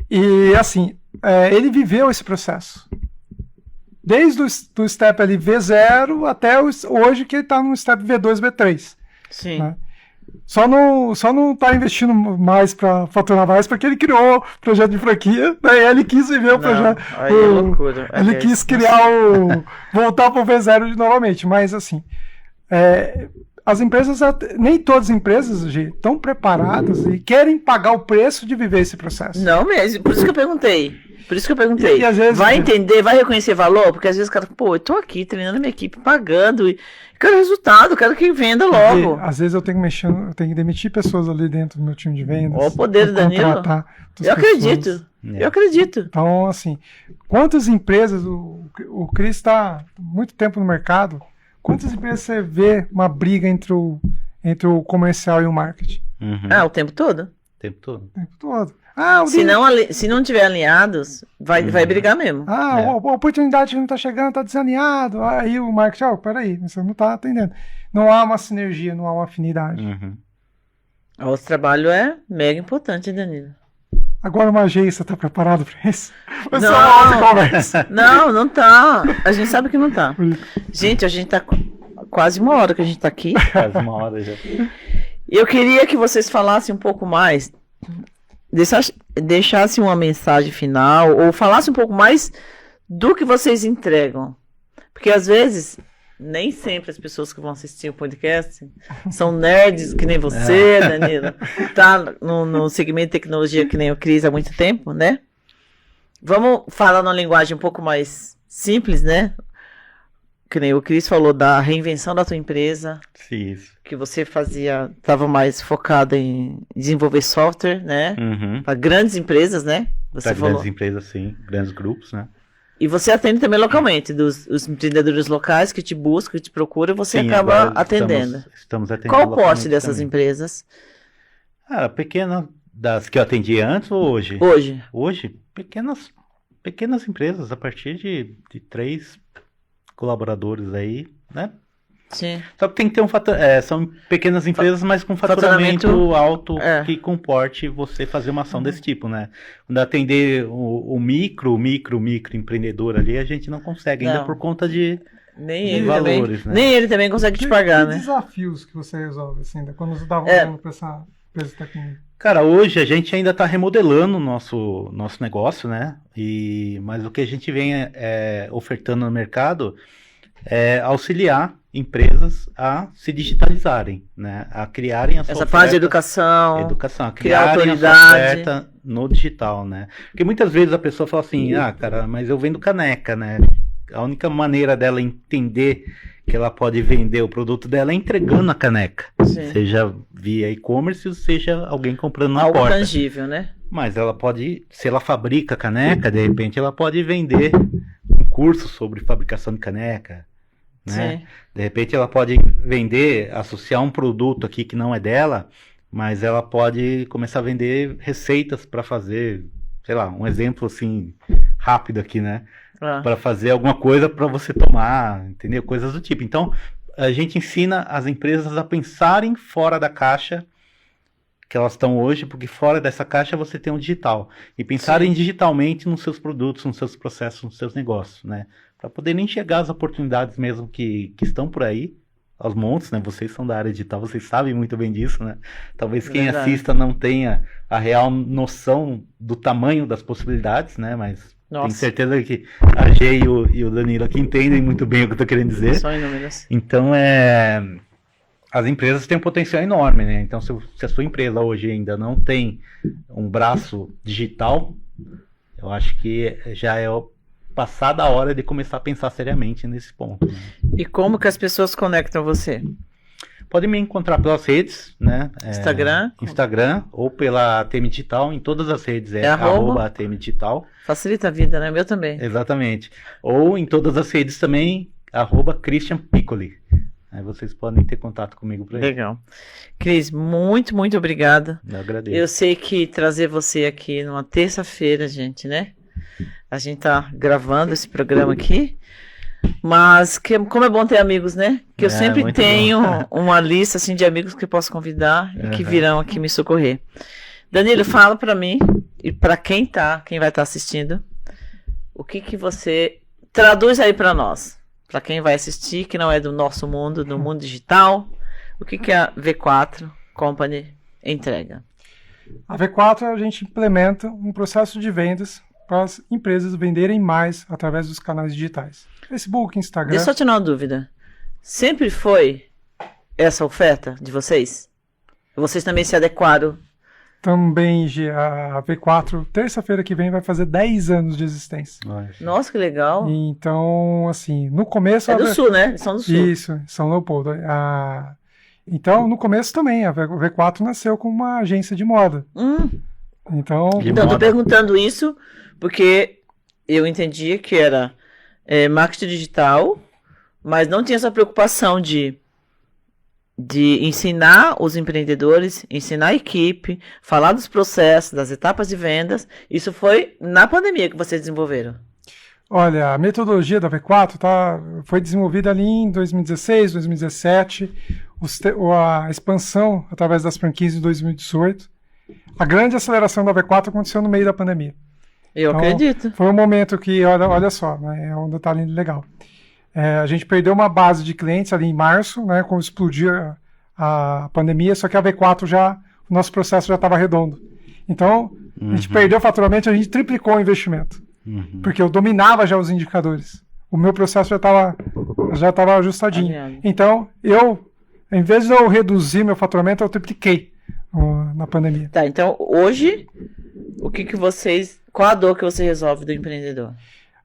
S3: E assim, ele viveu esse processo. Desde o Step ali V0 até hoje que ele está no Step V2, V3.
S1: Sim.
S3: Né? Só não está investindo mais para faturar mais, porque ele criou o projeto de franquia, daí ele quis viver o projeto.
S1: Aí é loucura.
S3: Ele quis criar voltar para o V0 novamente, mas assim, as empresas, nem todas as empresas estão preparadas e querem pagar o preço de viver esse processo.
S1: Não mesmo, por isso que eu perguntei.
S3: E às vezes,
S1: vai entender, vai reconhecer valor, porque às vezes o cara, eu tô aqui treinando a minha equipe, pagando, e quero resultado, quero que venda logo.
S3: Às vezes eu tenho que demitir pessoas ali dentro do meu time de vendas.
S1: Ó, o poder do Danilo. Eu acredito.
S3: Então, assim, quantas empresas, o Cris está muito tempo no mercado, quantas empresas você vê uma briga entre o comercial e o marketing?
S1: O tempo todo?
S2: O tempo todo.
S3: O tempo todo. Ah,
S1: Se não tiver alinhados, vai brigar mesmo.
S3: a oportunidade não está chegando, está desalinhado. Aí o marketing, peraí, você não está atendendo. Não há uma sinergia, não há uma afinidade.
S1: O outro trabalho é mega importante, Danilo.
S3: Agora uma agência está preparado para isso?
S1: Não tá. A gente sabe que não tá. Gente, a gente tá quase uma hora que a gente tá aqui.
S2: Quase uma hora já.
S1: Eu queria que vocês falassem um pouco mais, deixassem uma mensagem final, ou falassem um pouco mais do que vocês entregam. Porque às vezes, nem sempre as pessoas que vão assistir o podcast são nerds que nem você, Danilo. Tá no segmento de tecnologia que nem o Cris há muito tempo, né? Vamos falar numa linguagem um pouco mais simples, né? Que nem o Cris falou da reinvenção da tua empresa.
S2: Sim, isso.
S1: Que você estava mais focado em desenvolver software, né? Para grandes empresas, né?
S2: Para grandes empresas, sim. Grandes grupos, né?
S1: E você atende também localmente, os empreendedores locais que te buscam, que te procuram, e você
S2: sim,
S1: acaba atendendo.
S2: Estamos atendendo.
S1: Qual o porte dessas empresas?
S2: Pequena, das que eu atendi antes ou hoje? Hoje, pequenas empresas, a partir de 3 colaboradores aí, né?
S1: Sim.
S2: Só que tem que ter são pequenas empresas, mas com faturamento alto que comporte você fazer uma ação desse tipo, né? Quando atender o micro empreendedor ali, a gente não consegue ainda por conta de valores,
S1: também,
S2: né?
S1: Nem ele também consegue te pagar, né?
S3: Que desafios que você resolve, assim, quando você estava olhando para essa empresa técnica?
S2: Cara, hoje a gente ainda está remodelando o nosso negócio, né? Mas o que a gente vem ofertando no mercado é auxiliar empresas a se digitalizarem, né? A criarem a sua
S1: oferta. Essa parte de educação,
S2: a criarem a sua oferta no digital, né? Porque muitas vezes a pessoa fala assim, cara, mas eu vendo caneca, né? A única maneira dela entender que ela pode vender o produto dela é entregando a caneca.
S1: Sim.
S2: Seja via e-commerce, seja alguém comprando na
S1: porta.
S2: Algo
S1: tangível, né?
S2: Mas ela pode, se ela fabrica caneca, de repente ela pode vender um curso sobre fabricação de caneca, né?
S1: Sim.
S2: De repente ela pode vender, associar um produto aqui que não é dela, mas ela pode começar a vender receitas para fazer, sei lá, um exemplo assim rápido aqui, né? Para fazer alguma coisa para você tomar, entendeu? Coisas do tipo. Então, a gente ensina as empresas a pensarem fora da caixa que elas estão hoje, porque fora dessa caixa você tem um digital. E pensarem digitalmente nos seus produtos, nos seus processos, nos seus negócios, né? Para poderem enxergar as oportunidades mesmo que estão por aí, aos montes, né? Vocês são da área digital, vocês sabem muito bem disso, né? Talvez quem assista não tenha a real noção do tamanho das possibilidades, né? Mas tenho certeza que a G e o Danilo aqui entendem muito bem o que eu estou querendo dizer.
S1: Só inúmeras.
S2: Então, as empresas têm um potencial enorme, né? Então, se a sua empresa hoje ainda não tem um braço digital, eu acho que já é passada a hora de começar a pensar seriamente nesse ponto. Né?
S1: E como que as pessoas conectam você?
S2: Podem me encontrar pelas redes, né? Instagram ou pela ATM Digital, em todas as redes @ ATM Digital.
S1: Facilita a vida, né? Meu também.
S2: Exatamente. Ou em todas as redes também, @Christian Piccoli. Aí vocês podem ter contato comigo por aí.
S1: Legal. Cris, muito, muito obrigada.
S2: Eu agradeço.
S1: Eu sei que trazer você aqui numa terça-feira, gente, né? A gente tá gravando esse programa aqui. Mas como é bom ter amigos, né? Que eu sempre tenho uma lista assim de amigos que eu posso convidar e que virão aqui me socorrer. Danilo, fala para mim e para quem vai estar assistindo, o que você traduz aí para nós, para quem vai assistir que não é do nosso mundo, do mundo digital, o que a V4 Company entrega?
S3: A V4 a gente implementa um processo de vendas para as empresas venderem mais através dos canais digitais. Facebook, Instagram.
S1: Deixa eu tirar uma dúvida. Sempre foi essa oferta de vocês? Vocês também se adequaram?
S3: Também a V4, terça-feira que vem, vai fazer 10 anos de existência.
S1: Nossa, que legal.
S3: Então, assim, no começo...
S1: É do Sul, né? Eles são do Sul.
S3: Isso, São Leopoldo. Então, no começo também, a V4 nasceu como uma agência de moda. Então,
S1: tô perguntando isso porque eu entendia que era marketing digital, mas não tinha essa preocupação de de ensinar os empreendedores, ensinar a equipe, falar dos processos, das etapas de vendas. Isso foi na pandemia que vocês desenvolveram.
S3: Olha, a metodologia da V4 foi desenvolvida ali em 2016, 2017, a expansão através das franquias em 2018. A grande aceleração da V4 aconteceu no meio da pandemia.
S1: Eu acredito.
S3: Foi um momento que, olha só, né, é um detalhe legal. A gente perdeu uma base de clientes ali em março, né, quando explodiu a pandemia, só que a V4 o nosso processo já estava redondo. Então, a gente perdeu o faturamento, a gente triplicou o investimento. Porque eu dominava já os indicadores. O meu processo já estava ajustadinho. Então, em vez de eu reduzir meu faturamento, eu tripliquei na pandemia.
S1: Tá, então hoje, qual a dor que você resolve do empreendedor?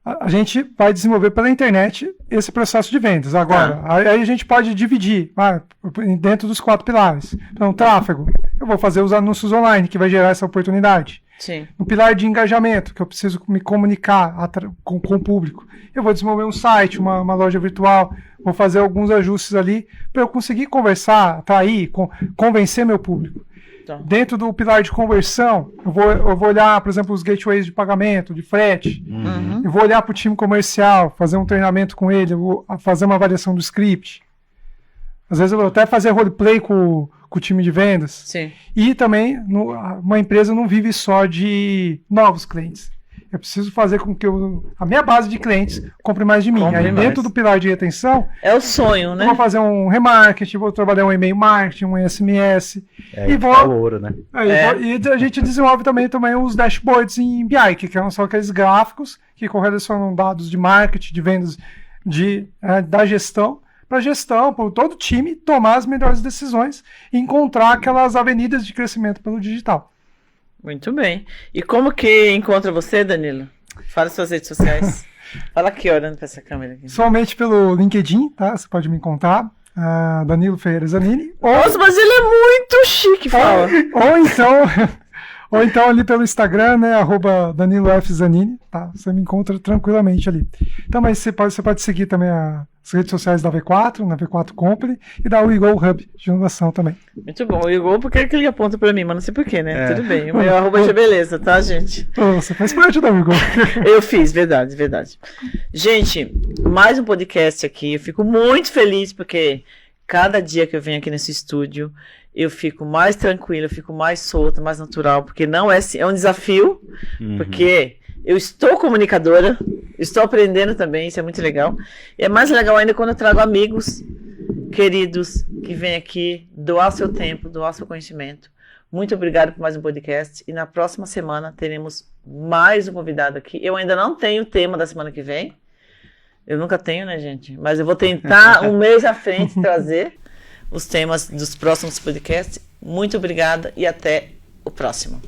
S3: A gente vai desenvolver pela internet esse processo de vendas. Agora, aí a gente pode dividir dentro dos 4 pilares. Então, tráfego, eu vou fazer os anúncios online, que vai gerar essa oportunidade.
S1: Sim.
S3: No pilar de engajamento, que eu preciso me comunicar com o público, eu vou desenvolver um site, uma loja virtual, vou fazer alguns ajustes ali para eu conseguir conversar, atrair, convencer meu público. Tá. Dentro do pilar de conversão, eu vou olhar, por exemplo, os gateways de pagamento, de frete. Eu vou olhar para o time comercial, fazer um treinamento com ele, eu vou fazer uma avaliação do script. Às vezes eu vou até fazer roleplay com o time de vendas. Sim. E também, uma empresa não vive só de novos clientes. Eu preciso fazer com que a minha base de clientes compre mais de mim. Aí dentro do pilar de retenção...
S1: É o sonho, né?
S3: Eu vou fazer um remarketing, vou trabalhar um e-mail marketing, um SMS.
S2: E o ouro, né?
S3: E a gente desenvolve também os dashboards em BI, que são aqueles gráficos que correlacionam dados de marketing, de vendas, da gestão, para todo o time tomar as melhores decisões e encontrar aquelas avenidas de crescimento pelo digital.
S1: Muito bem. E como que encontra você, Danilo? Fala suas redes sociais. Fala aqui, olhando para essa câmera aqui.
S3: Somente pelo LinkedIn, tá? Você pode me encontrar. Danilo Ferreira Zanini.
S1: Nossa, mas ele é muito chique, fala.
S3: Ou então ali pelo Instagram, né? @DaniloFZanini, tá? Você me encontra tranquilamente ali. Então, mas você pode seguir também as redes sociais da V4, na V4 Company, e da WeGo Hub de inovação também.
S1: Muito bom. O WeGo, porque é que ele aponta pra mim, mas não sei porquê, né? Tudo bem. O meu arroba de beleza, tá, gente?
S3: Você faz parte da WeGo.
S1: Eu fiz, verdade. Gente, mais um podcast aqui. Eu fico muito feliz porque cada dia que eu venho aqui nesse estúdio, eu fico mais tranquila, eu fico mais solta, mais natural, porque não é um desafio, porque eu estou comunicadora, estou aprendendo também, isso é muito legal. E é mais legal ainda quando eu trago amigos queridos que vêm aqui doar seu tempo, doar seu conhecimento. Muito obrigado por mais um podcast. E na próxima semana teremos mais um convidado aqui. Eu ainda não tenho o tema da semana que vem. Eu nunca tenho, né, gente? Mas eu vou tentar um mês à frente trazer os temas dos próximos podcasts. Muito obrigada e até o próximo.